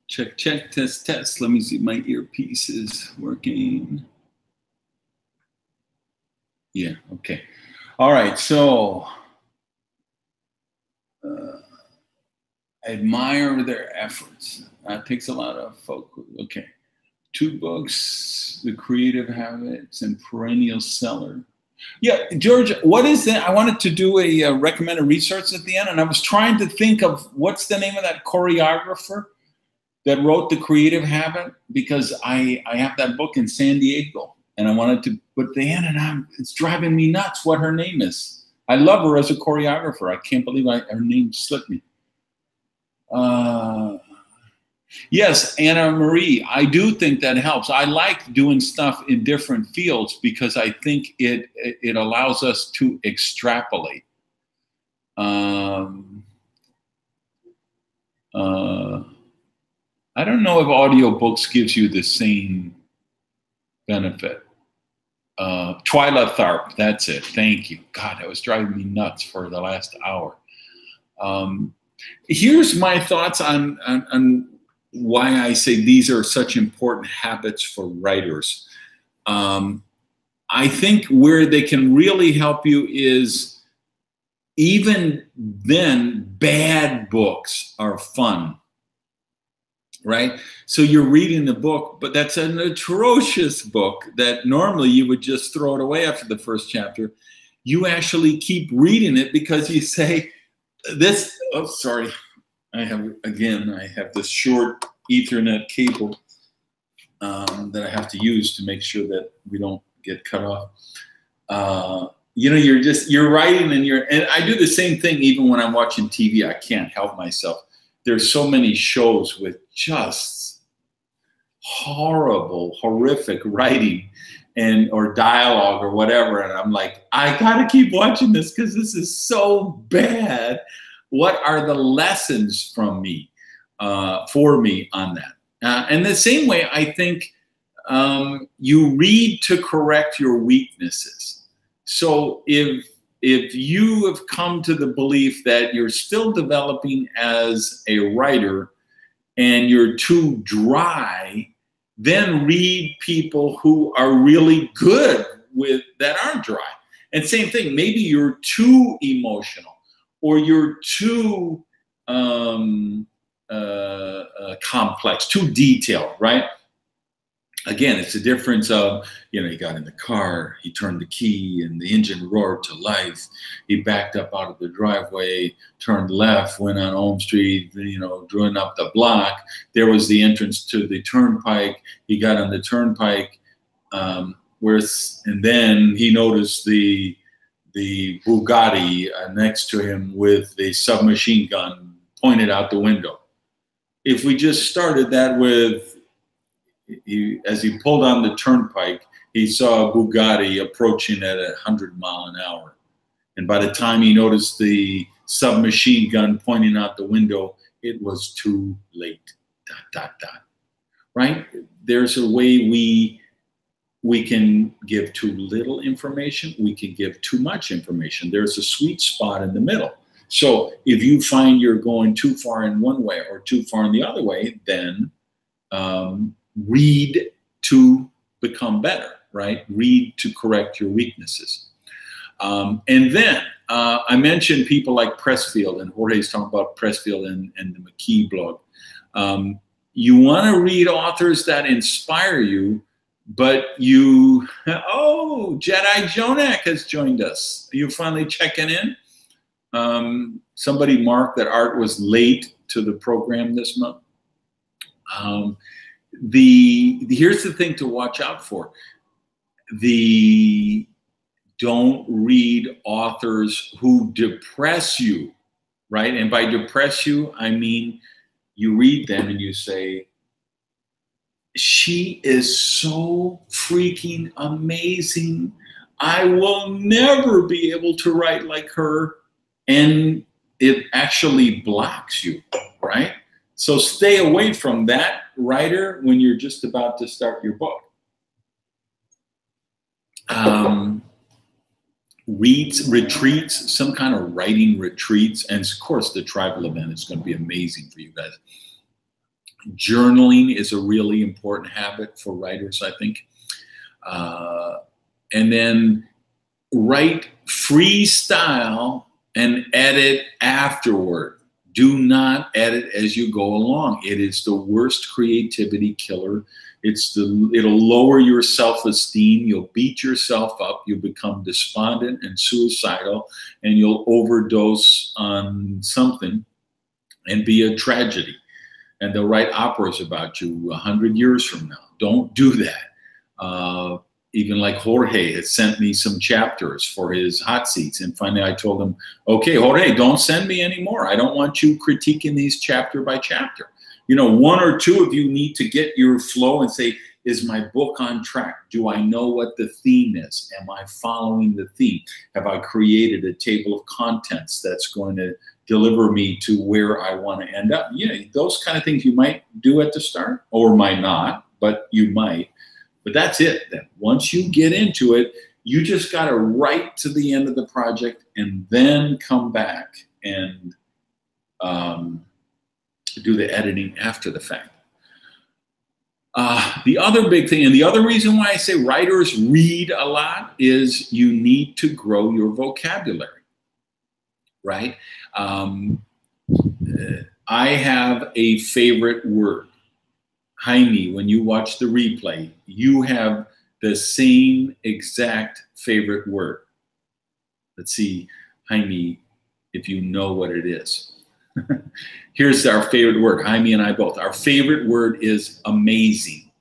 Check, check, test, test. Let me see if my earpiece is working. Yeah, okay. All right, so admire their efforts. That takes a lot of focus. Okay. 2 books, The Creative Habits and Perennial Seller. Yeah, George, what is that? I wanted to do a recommended resource at the end, and I was trying to think of what's the name of that choreographer that wrote The Creative Habit, because I have that book in San Diego, and I wanted to put the end, and it's driving me nuts what her name is. I love her as a choreographer. I can't believe her name slipped me. Yes, Anna Marie, I do think that helps. I like doing stuff in different fields because I think it allows us to extrapolate. I don't know if audiobooks gives you the same benefit. Twyla Tharp, that's it. Thank you. God, that was driving me nuts for the last hour. Here's my thoughts on why I say these are such important habits for writers. I think where they can really help you is, even then, bad books are fun, right? So you're reading the book, but that's an atrocious book that normally you would just throw it away after the first chapter. You actually keep reading it because you say, this, oh, sorry, I have this short Ethernet cable that I have to use to make sure that we don't get cut off. You know, you're writing and I do the same thing even when I'm watching TV. I can't help myself. There's so many shows with just horrible, horrific writing or dialogue or whatever, and I'm like, I gotta keep watching this because this is so bad. What are the lessons from me, for me on that? And the same way, I think you read to correct your weaknesses. So if you have come to the belief that you're still developing as a writer and you're too dry, then read people who are really good that aren't dry. And same thing, maybe you're too emotional or you're too complex, too detailed, right? Again, it's a difference of, you know, he got in the car, he turned the key, and the engine roared to life. He backed up out of the driveway, turned left, went on Elm Street, you know, drove up the block. There was the entrance to the turnpike. He got on the turnpike, and then he noticed the Bugatti next to him with the submachine gun pointed out the window. If we just started that with, as he pulled on the turnpike, he saw a Bugatti approaching at 100 miles an hour. And by the time he noticed the submachine gun pointing out the window, it was too late, ... Right? There's a way we can give too little information. We can give too much information. There's a sweet spot in the middle. So if you find you're going too far in one way or too far in the other way, then read to become better, right? Read to correct your weaknesses. And then I mentioned people like Pressfield, and Jorge's talking about Pressfield and the McKee blog. You want to read authors that inspire you, but oh, Jedi Jonak has joined us. Are you finally checking in? Somebody marked that Art was late to the program this month. Here's the thing to watch out for. Don't read authors who depress you, right? And by depress you, I mean you read them and you say, she is so freaking amazing. I will never be able to write like her. And it actually blocks you, right? So stay away from that writer when you're just about to start your book. Retreats, some kind of writing retreats. And of course, the tribal event is going to be amazing for you guys. Journaling is a really important habit for writers, I think. And then write freestyle and edit afterward. Do not edit as you go along. It is the worst creativity killer. It'll lower your self-esteem. You'll beat yourself up. You'll become despondent and suicidal, and you'll overdose on something and be a tragedy. And they'll write operas about you 100 years from now. Don't do that. Even like Jorge had sent me some chapters for his hot seats. And finally I told him, okay, Jorge, don't send me anymore. I don't want you critiquing these chapter by chapter. You know, one or two of you need to get your flow and say, is my book on track? Do I know what the theme is? Am I following the theme? Have I created a table of contents that's going to deliver me to where I want to end up? You know, those kind of things you might do at the start or might not, but you might. But that's it then. Once you get into it, you just got to write to the end of the project and then come back and do the editing after the fact. The other big thing, and the other reason why I say writers read a lot, is you need to grow your vocabulary, right? I have a favorite word. Jaime, when you watch the replay, you have the same exact favorite word. Let's see, Jaime, if you know what it is. Here's our favorite word, Jaime and I both. Our favorite word is amazing.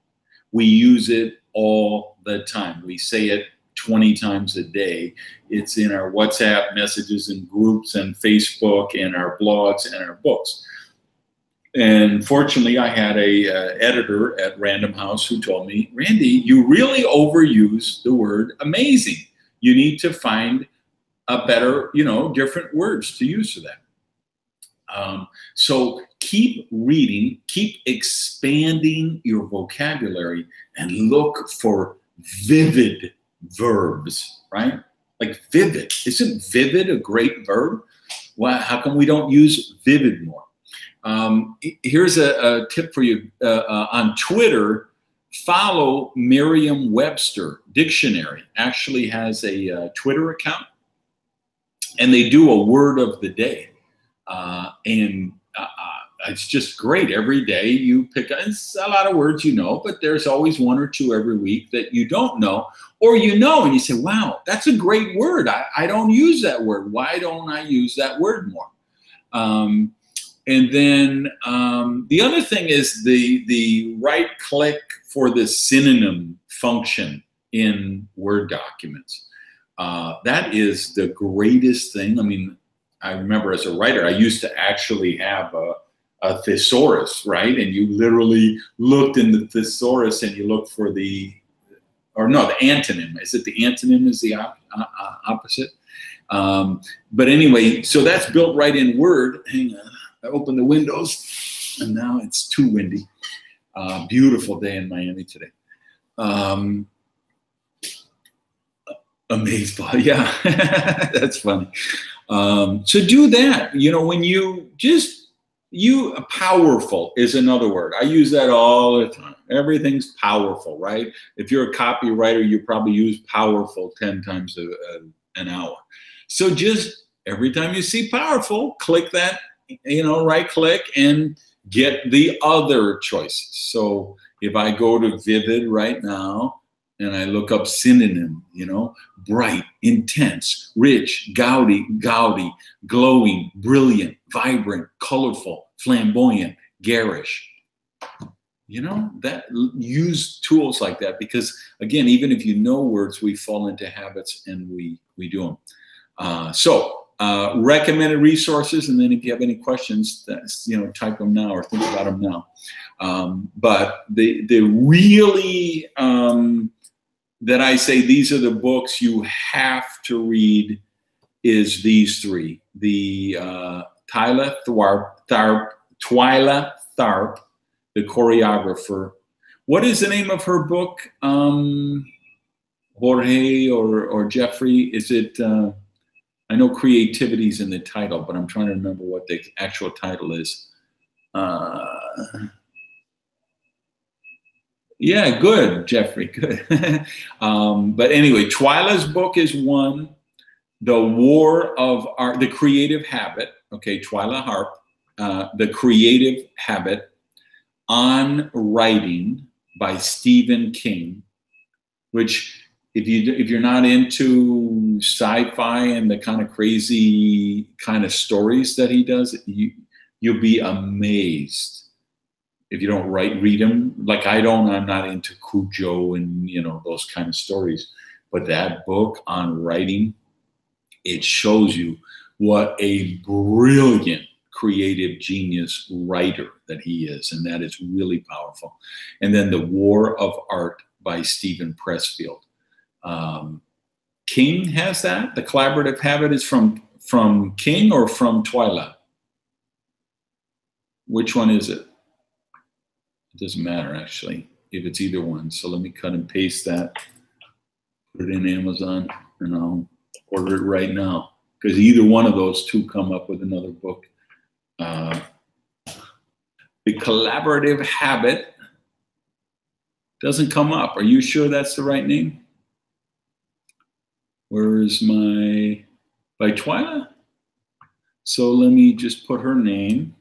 We use it all the time. We say it 20 times a day. It's in our WhatsApp messages and groups and Facebook and our blogs and our books. And fortunately, I had a editor at Random House who told me, Randy, you really overuse the word amazing. You need to find a better, different words to use for that. So keep reading, keep expanding your vocabulary, and look for vivid verbs, right? Like vivid. Isn't vivid a great verb? Well, how come we don't use vivid more? Here's a tip for you. On Twitter, follow Merriam-Webster Dictionary. Actually has a Twitter account, and they do a word of the day. It's just great. Every day you pick, it's a lot of words but there's always one or two every week that you don't know, or and you say, wow, that's a great word. I don't use that word. Why don't I use that word more? And then the other thing is the right click for the synonym function in Word documents. That is the greatest thing. I mean, I remember as a writer, I used to actually have a thesaurus, right? And you literally looked in the thesaurus and you looked for the antonym. Is it the antonym is the opposite? But anyway, so that's built right in Word. Hang on, I opened the windows and now it's too windy. Beautiful day in Miami today. Amazeball, yeah, that's funny. So do that. When powerful is another word. I use that all the time. Everything's powerful, right? If you're a copywriter, you probably use powerful 10 times an hour. So just every time you see powerful, click that, right click and get the other choices. So if I go to Vivid right now, and I look up synonym, bright, intense, rich, gaudy, glowing, brilliant, vibrant, colorful, flamboyant, garish. That use tools like that, because again, even if you know words, we fall into habits and we do them. So recommended resources, and then if you have any questions, type them now or think about them now. But the really that I say these are the books you have to read is these three. The Twyla Tharp, the choreographer. What is the name of her book? Jorge or Jeffrey? Is it, I know creativity's in the title, but I'm trying to remember what the actual title is. Yeah, good, Jeffrey, good. But anyway, Twyla's book is one. The War of Art, The Creative Habit, okay, Twyla Tharp, The Creative Habit, On Writing by Stephen King, which if you're not into sci-fi and the kind of crazy kind of stories that he does, you'll be amazed. If you don't read them, like I don't, I'm not into Cujo and those kind of stories. But that book On Writing, it shows you what a brilliant creative genius writer that he is, and that is really powerful. And then The War of Art by Stephen Pressfield. King has that. The Collaborative Habit is from King or from Twyla? Which one is it? It doesn't matter, actually, if it's either one. So let me cut and paste that, put it in Amazon, and I'll order it right now. Because either one of those two come up with another book. The Collaborative Habit doesn't come up. Are you sure that's the right name? Where is my, by Twyla? So let me just put her name.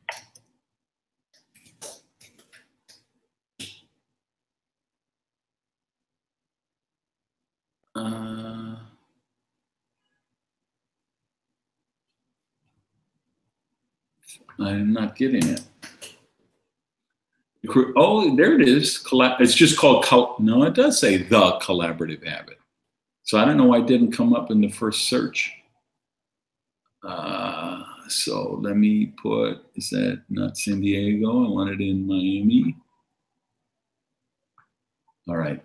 I'm not getting it. Oh, there it is. It's just called, no, it does say The Collaborative Habit. So I don't know why it didn't come up in the first search. So let me put, is that not San Diego? I want it in Miami. All right.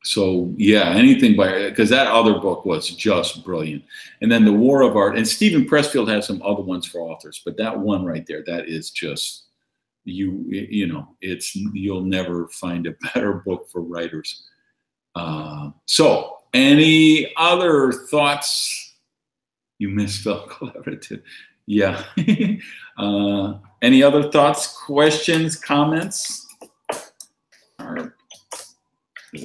So yeah, anything by, because that other book was just brilliant. And then The War of Art, and Stephen Pressfield has some other ones for authors, but that one right there, that is just, you know, it's, you'll never find a better book for writers. So any other thoughts? You misspelled collaborative. Yeah. Any other thoughts, questions, comments? All right. I'm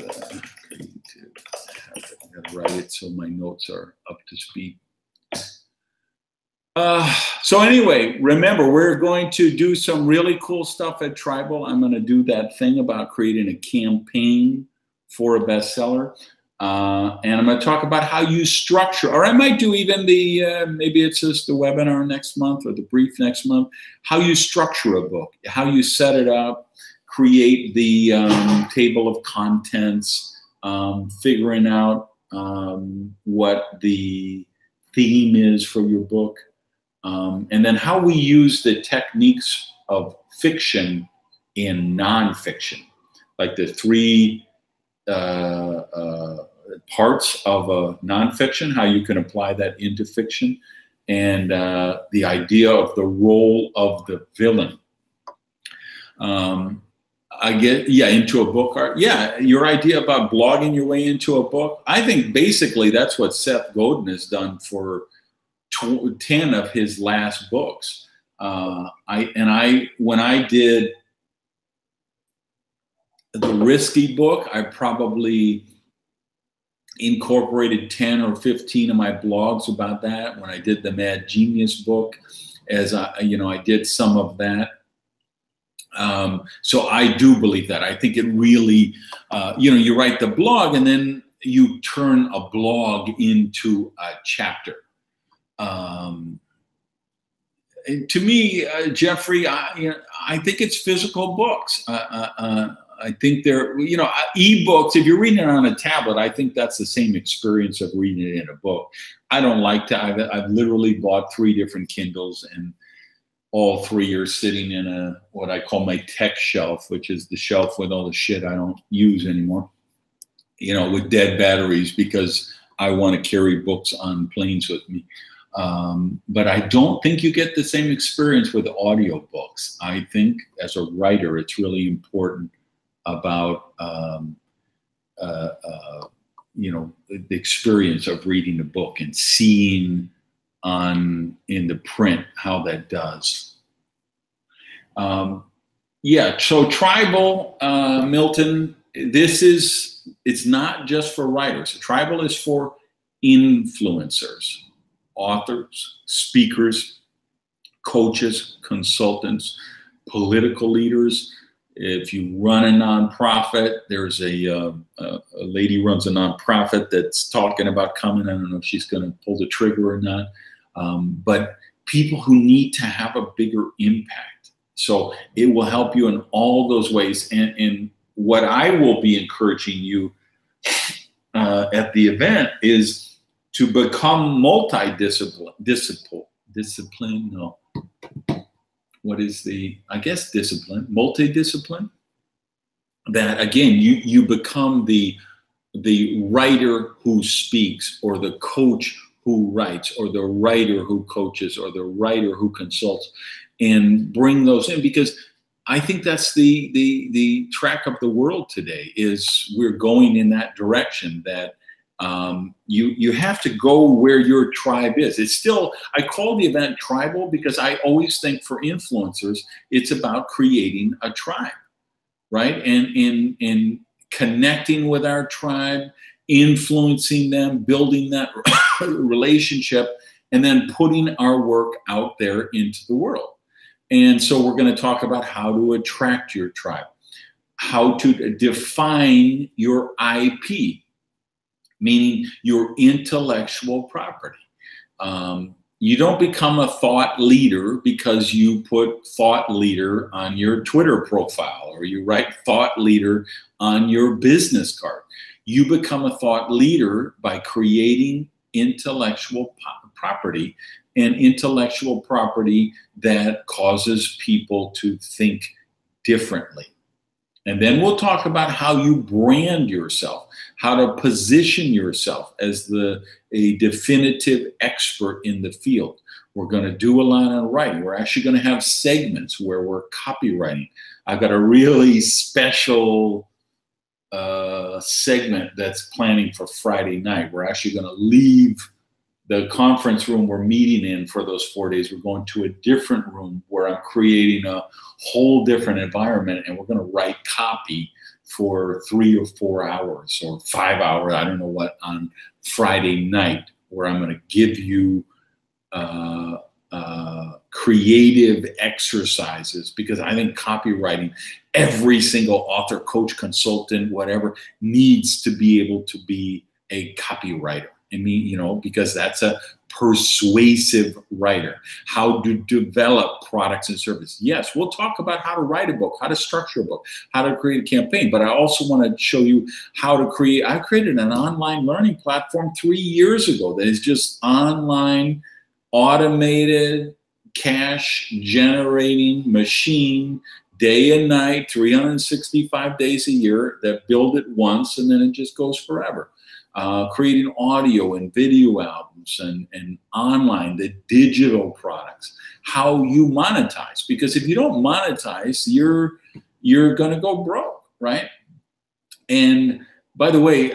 gonna write it so my notes are up to speed. So anyway, remember, we're going to do some really cool stuff at Tribal. I'm going to do that thing about creating a campaign for a bestseller. And I'm going to talk about how you structure, or I might do even the, maybe it's just the webinar next month or the brief next month, how you structure a book, how you set it up, create the table of contents, figuring out what the theme is for your book, and then how we use the techniques of fiction in nonfiction, like the three parts of a nonfiction, how you can apply that into fiction, and the idea of the role of the villain. I get, yeah, into a book art. Yeah, your idea about blogging your way into a book, I think basically that's what Seth Godin has done for 10 of his last books. When I did the Risky book, I probably incorporated 10 or 15 of my blogs about that. When I did the Mad Genius book, as I did some of that. So I do believe that. I think it really, you write the blog and then you turn a blog into a chapter. To me, Jeffrey, I think it's physical books. I think they're, ebooks, if you're reading it on a tablet, I think that's the same experience of reading it in a book. I don't like to, I've literally bought 3 different Kindles, and all 3 are sitting in what I call my tech shelf, which is the shelf with all the shit I don't use anymore, with dead batteries, because I want to carry books on planes with me. But I don't think you get the same experience with audiobooks. I think as a writer, it's really important about, the experience of reading a book and seeing in the print how that does. So Tribal, Milton, it's not just for writers. Tribal is for influencers, authors, speakers, coaches, consultants, political leaders. If you run a nonprofit, there's a lady runs a nonprofit that's talking about coming. I don't know if she's going to pull the trigger or not. But people who need to have a bigger impact. So it will help you in all those ways. And what I will be encouraging you at the event is to become multidiscipline. Multidiscipline. That again, you become the writer who speaks, or the coach who writes, or the writer who coaches, or the writer who consults, and bring those in, because I think that's the track of the world today. Is we're going in that direction, that You have to go where your tribe is. It's still, I call the event tribal because I always think for influencers, it's about creating a tribe, right? And in connecting with our tribe, influencing them, building that relationship, and then putting our work out there into the world. And so we're going to talk about how to attract your tribe, how to define your IP, meaning your intellectual property. You don't become a thought leader because you put thought leader on your Twitter profile or you write thought leader on your business card. You become a thought leader by creating intellectual property, and intellectual property that causes people to think differently. And then we'll talk about how you brand yourself, how to position yourself as a definitive expert in the field. We're going to do a lot on writing. We're actually going to have segments where we're copywriting. I've got a really special segment that's planning for Friday night. We're actually going to leave the conference room we're meeting in for those 4 days. We're going to a different room where I'm creating a whole different environment, and we're going to write copy for 3 or 4 hours or 5 hours, I don't know what, on Friday night, where I'm going to give you creative exercises, because I think copywriting, every single author, coach, consultant, whatever, needs to be able to be a copywriter. I mean, because that's a persuasive writer. How to develop products and services. Yes, we'll talk about how to write a book, how to structure a book, how to create a campaign, but I also want to show you how to create. I created an online learning platform 3 years ago that is just online, automated, cash generating machine, day and night, 365 days a year, that build it once and then it just goes forever. Creating audio and video albums and online, the digital products, how you monetize. Because if you don't monetize, you're going to go broke, right? And by the way,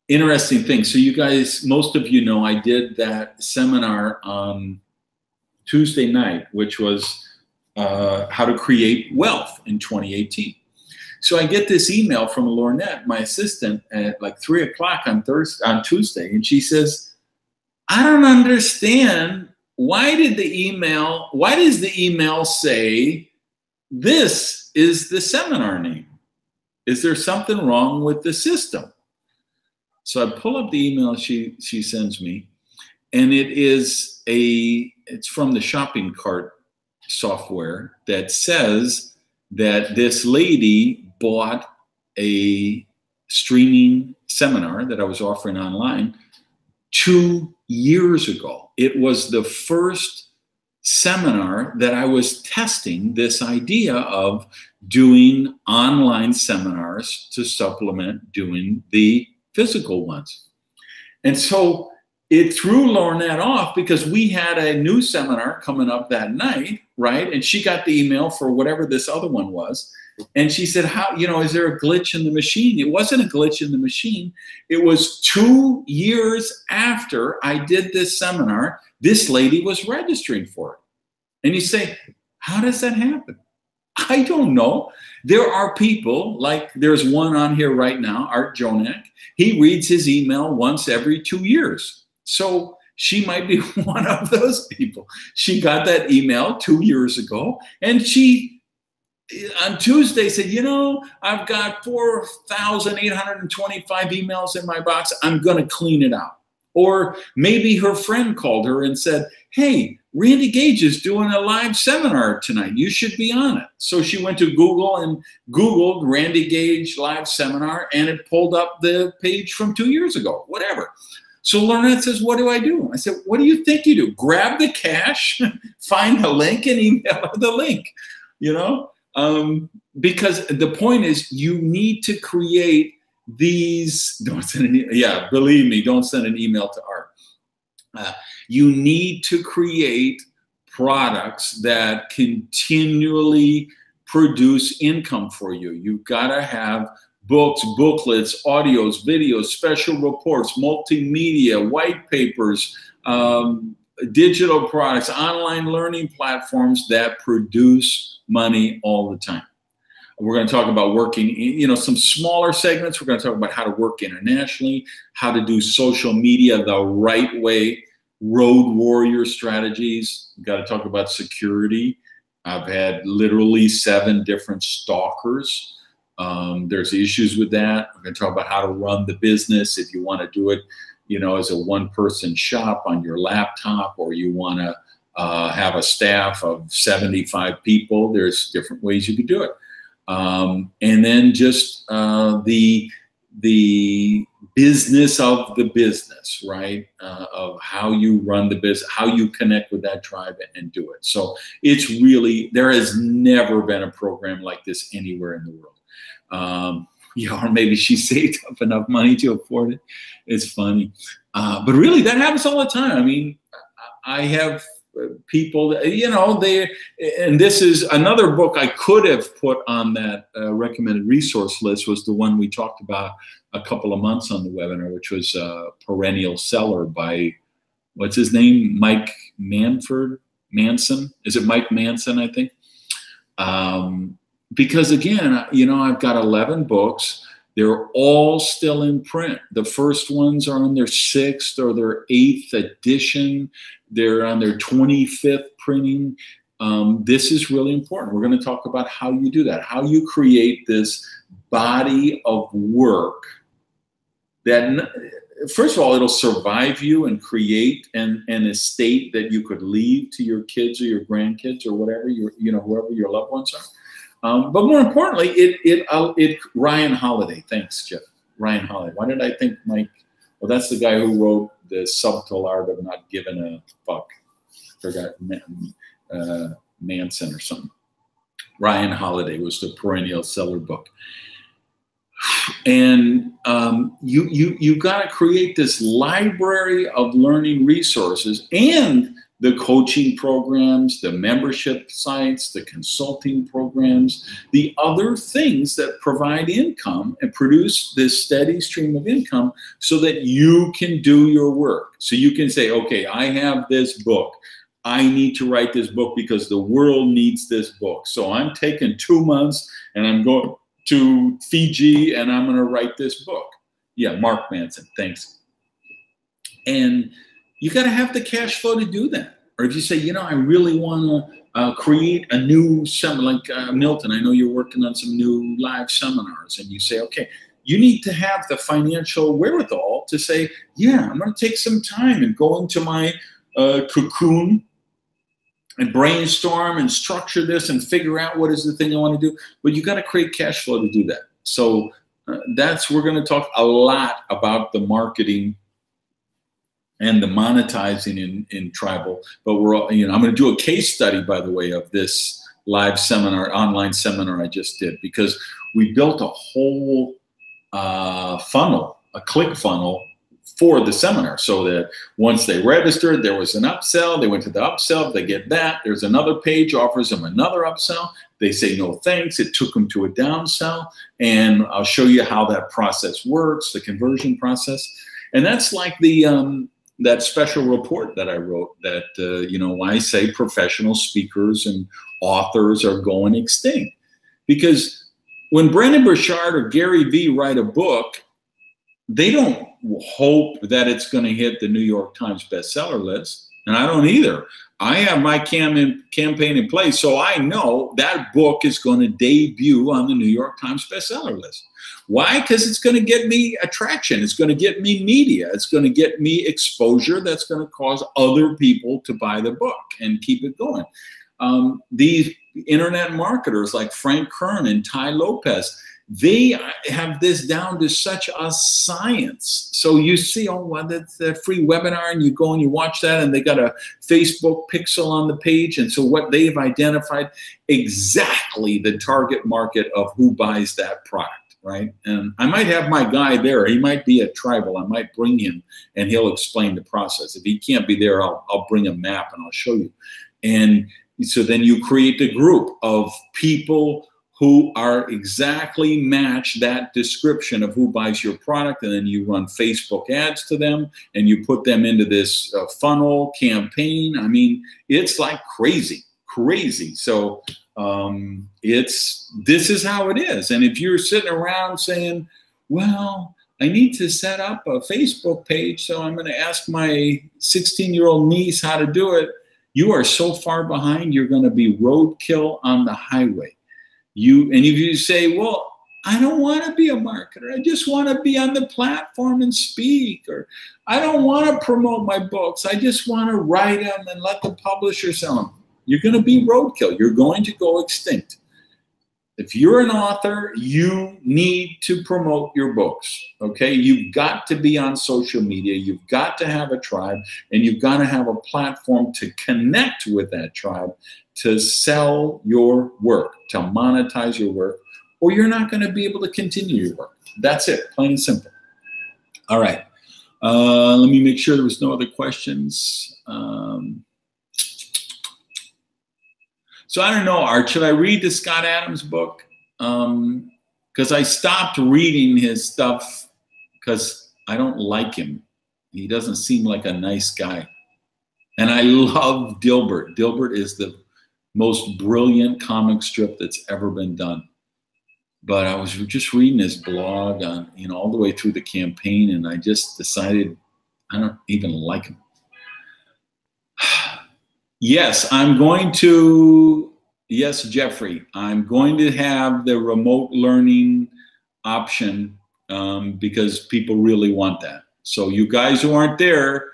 interesting thing. So you guys, most of you know, I did that seminar on Tuesday night, which was how to create wealth in 2018. So I get this email from Lornette, my assistant, at like 3 o'clock on Tuesday, and she says, "I don't understand. Why does the email say this is the seminar name? Is there something wrong with the system?" So I pull up the email she sends me, and it's from the shopping cart software that says that this lady bought a streaming seminar that I was offering online 2 years ago. It was the first seminar that I was testing this idea of doing online seminars to supplement doing the physical ones. And so it threw Lornette off because we had a new seminar coming up that night, right? And she got the email for whatever this other one was. And she said, "How, is there a glitch in the machine?" It wasn't a glitch in the machine. It was 2 years after I did this seminar, this lady was registering for it. And you say, how does that happen? I don't know. There are people, like there's one on here right now, Art Jonak. He reads his email once every 2 years. So she might be one of those people. She got that email 2 years ago, and she on Tuesday said, "I've got 4,825 emails in my box. I'm going to clean it out." Or maybe her friend called her and said, "Hey, Randy Gage is doing a live seminar tonight. You should be on it." So she went to Google and Googled Randy Gage live seminar, and it pulled up the page from 2 years ago, whatever. So Lornette says, "What do I do?" I said, "What do you think you do? Grab the cash, find a link, and email her the link, because the point is you need to create these. Don't send an email. Yeah, believe me, don't send an email to Art. You need to create products that continually produce income for you. You've got to have books, booklets, audios, videos, special reports, multimedia, white papers, digital products, online learning platforms that produce money all the time. We're going to talk about working, some smaller segments. We're going to talk about how to work internationally, how to do social media the right way, road warrior strategies. We've got to talk about security. I've had literally 7 different stalkers. There's issues with that. We're going to talk about how to run the business if you want to do it, as a one-person shop on your laptop, or you want to have a staff of 75 people. There's different ways you could do it. And then just the business of the business, right? Of how you run the business, how you connect with that tribe and do it. So it's really, there has never been a program like this anywhere in the world. Or maybe she saved up enough money to afford it. It's funny. But really, that happens all the time. I mean, I have people, and this is another book I could have put on that recommended resource list, was the one we talked about a couple of months on the webinar, which was Perennial Seller by, what's his name? Mike Manson? Is it Mike Manson, I think? Because again, I've got 11 books. They're all still in print. The first ones are on their 6th or their 8th edition. They're on their 25th printing. This is really important. We're going to talk about how you do that, how you create this body of work that, first of all, it'll survive you and create an estate that you could leave to your kids or your grandkids or whatever, whoever your loved ones are. But more importantly, Ryan Holiday. Thanks, Jeff. Ryan Holiday. Why did I think Mike? Well, that's the guy who wrote The Subtle Art of Not Giving a Fuck. Forgot Manson or something. Ryan Holiday was the Perennial Seller book. And you got to create this library of learning resources and the coaching programs, the membership sites, the consulting programs, the other things that provide income and produce this steady stream of income so that you can do your work. So you can say, okay, I have this book. I need to write this book because the world needs this book. So I'm taking 2 months and I'm going to Fiji and I'm going to write this book. Yeah, Mark Manson, thanks. And you got to have the cash flow to do that. Or if you say, I really want to create a new seminar, like Milton, I know you're working on some new live seminars, and you say, okay, you need to have the financial wherewithal to say, yeah, I'm going to take some time and go into my cocoon and brainstorm and structure this and figure out what is the thing I want to do. But you got to create cash flow to do that. So we're going to talk a lot about the marketing and the monetizing in Tribal. But I'm going to do a case study, by the way, of this live seminar, online seminar I just did, because we built a whole funnel, a click funnel for the seminar, so that once they registered, there was an upsell. They went to the upsell, they get that. There's another page, offers them another upsell. They say no thanks. It took them to a downsell. And I'll show you how that process works, the conversion process. And that's like the that special report that I wrote that, when I say professional speakers and authors are going extinct. Because when Brendon Burchard or Gary Vee write a book, they don't hope that it's going to hit the New York Times bestseller list. And I don't either. I have my campaign in place, so I know that book is going to debut on the New York Times bestseller list. Why? Because it's going to get me attraction. It's going to get me media. It's going to get me exposure that's going to cause other people to buy the book and keep it going. These internet marketers like Frank Kern and Tai Lopez, they have this down to such a science. So you see, that's a free webinar, and you go and you watch that, and they got a Facebook pixel on the page. And so what they've identified exactly the target market of who buys that product, right? And I might have my guy there. He might be at Tribal. I might bring him, and he'll explain the process. If he can't be there, I'll bring a map and I'll show you. And so then you create the group of people who are exactly match that description of who buys your product, and then you run Facebook ads to them, and you put them into this funnel campaign. I mean, it's like crazy. So this is how it is. And if you're sitting around saying, well, I need to set up a Facebook page, so I'm going to ask my 16-year-old niece how to do it, you are so far behind, you're going to be roadkill on the highway. And if you say, well, I don't want to be a marketer, I just want to be on the platform and speak, or I don't want to promote my books, I just want to write them and let the publisher sell them, you're going to be roadkill. You're going to go extinct. If you're an author, you need to promote your books, okay? You've got to be on social media. You've got to have a tribe, and you've got to have a platform to connect with that tribe, to sell your work, to monetize your work, or you're not going to be able to continue your work. That's it, plain and simple. All right. Let me make sure there was no other questions. So I don't know, Art, should I read the Scott Adams book? Because I stopped reading his stuff because I don't like him. He doesn't seem like a nice guy. And I love Dilbert. Dilbert is the most brilliant comic strip that's ever been done. But I was just reading his blog on, all the way through the campaign, and I just decided I don't even like him. Yes, yes, Jeffrey, I'm going to have the remote learning option because people really want that. So you guys who aren't there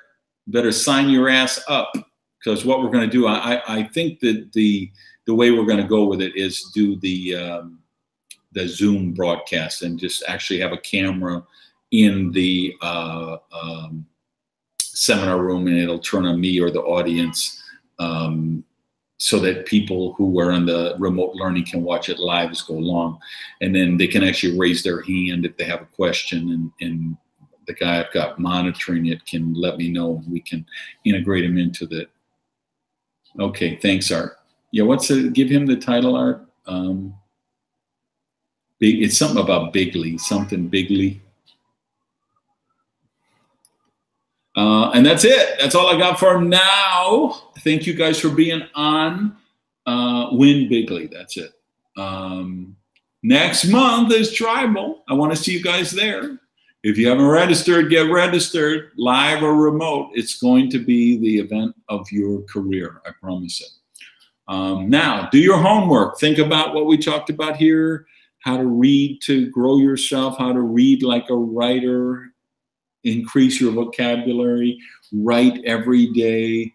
better sign your ass up, because what we're going to do, I think that the way we're going to go with it is do the Zoom broadcast and just actually have a camera in the seminar room, and it'll turn on me or the audience, so that people who are on the remote learning can watch it live as go along. And then they can actually raise their hand if they have a question, and the guy I've got monitoring it can let me know, and we can integrate him into the. Okay, thanks, Art. Yeah, give him the title, Art. It's something about Bigley, something Bigley. And that's it. That's all I got for now. Thank you guys for being on. Win Bigley. That's it. Next month is Tribal. I want to see you guys there. If you haven't registered, get registered, live or remote. It's going to be the event of your career. I promise it. Now, do your homework. Think about what we talked about here. How to read to grow yourself. How to read like a writer. Increase your vocabulary, write every day.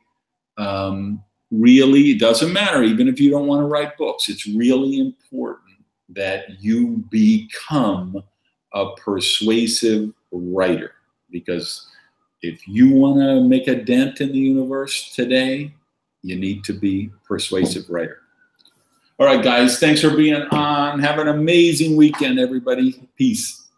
Really, it doesn't matter, even if you don't want to write books, it's really important that you become a persuasive writer, because if you want to make a dent in the universe today, you need to be a persuasive writer. All right, guys, thanks for being on. Have an amazing weekend, everybody. Peace.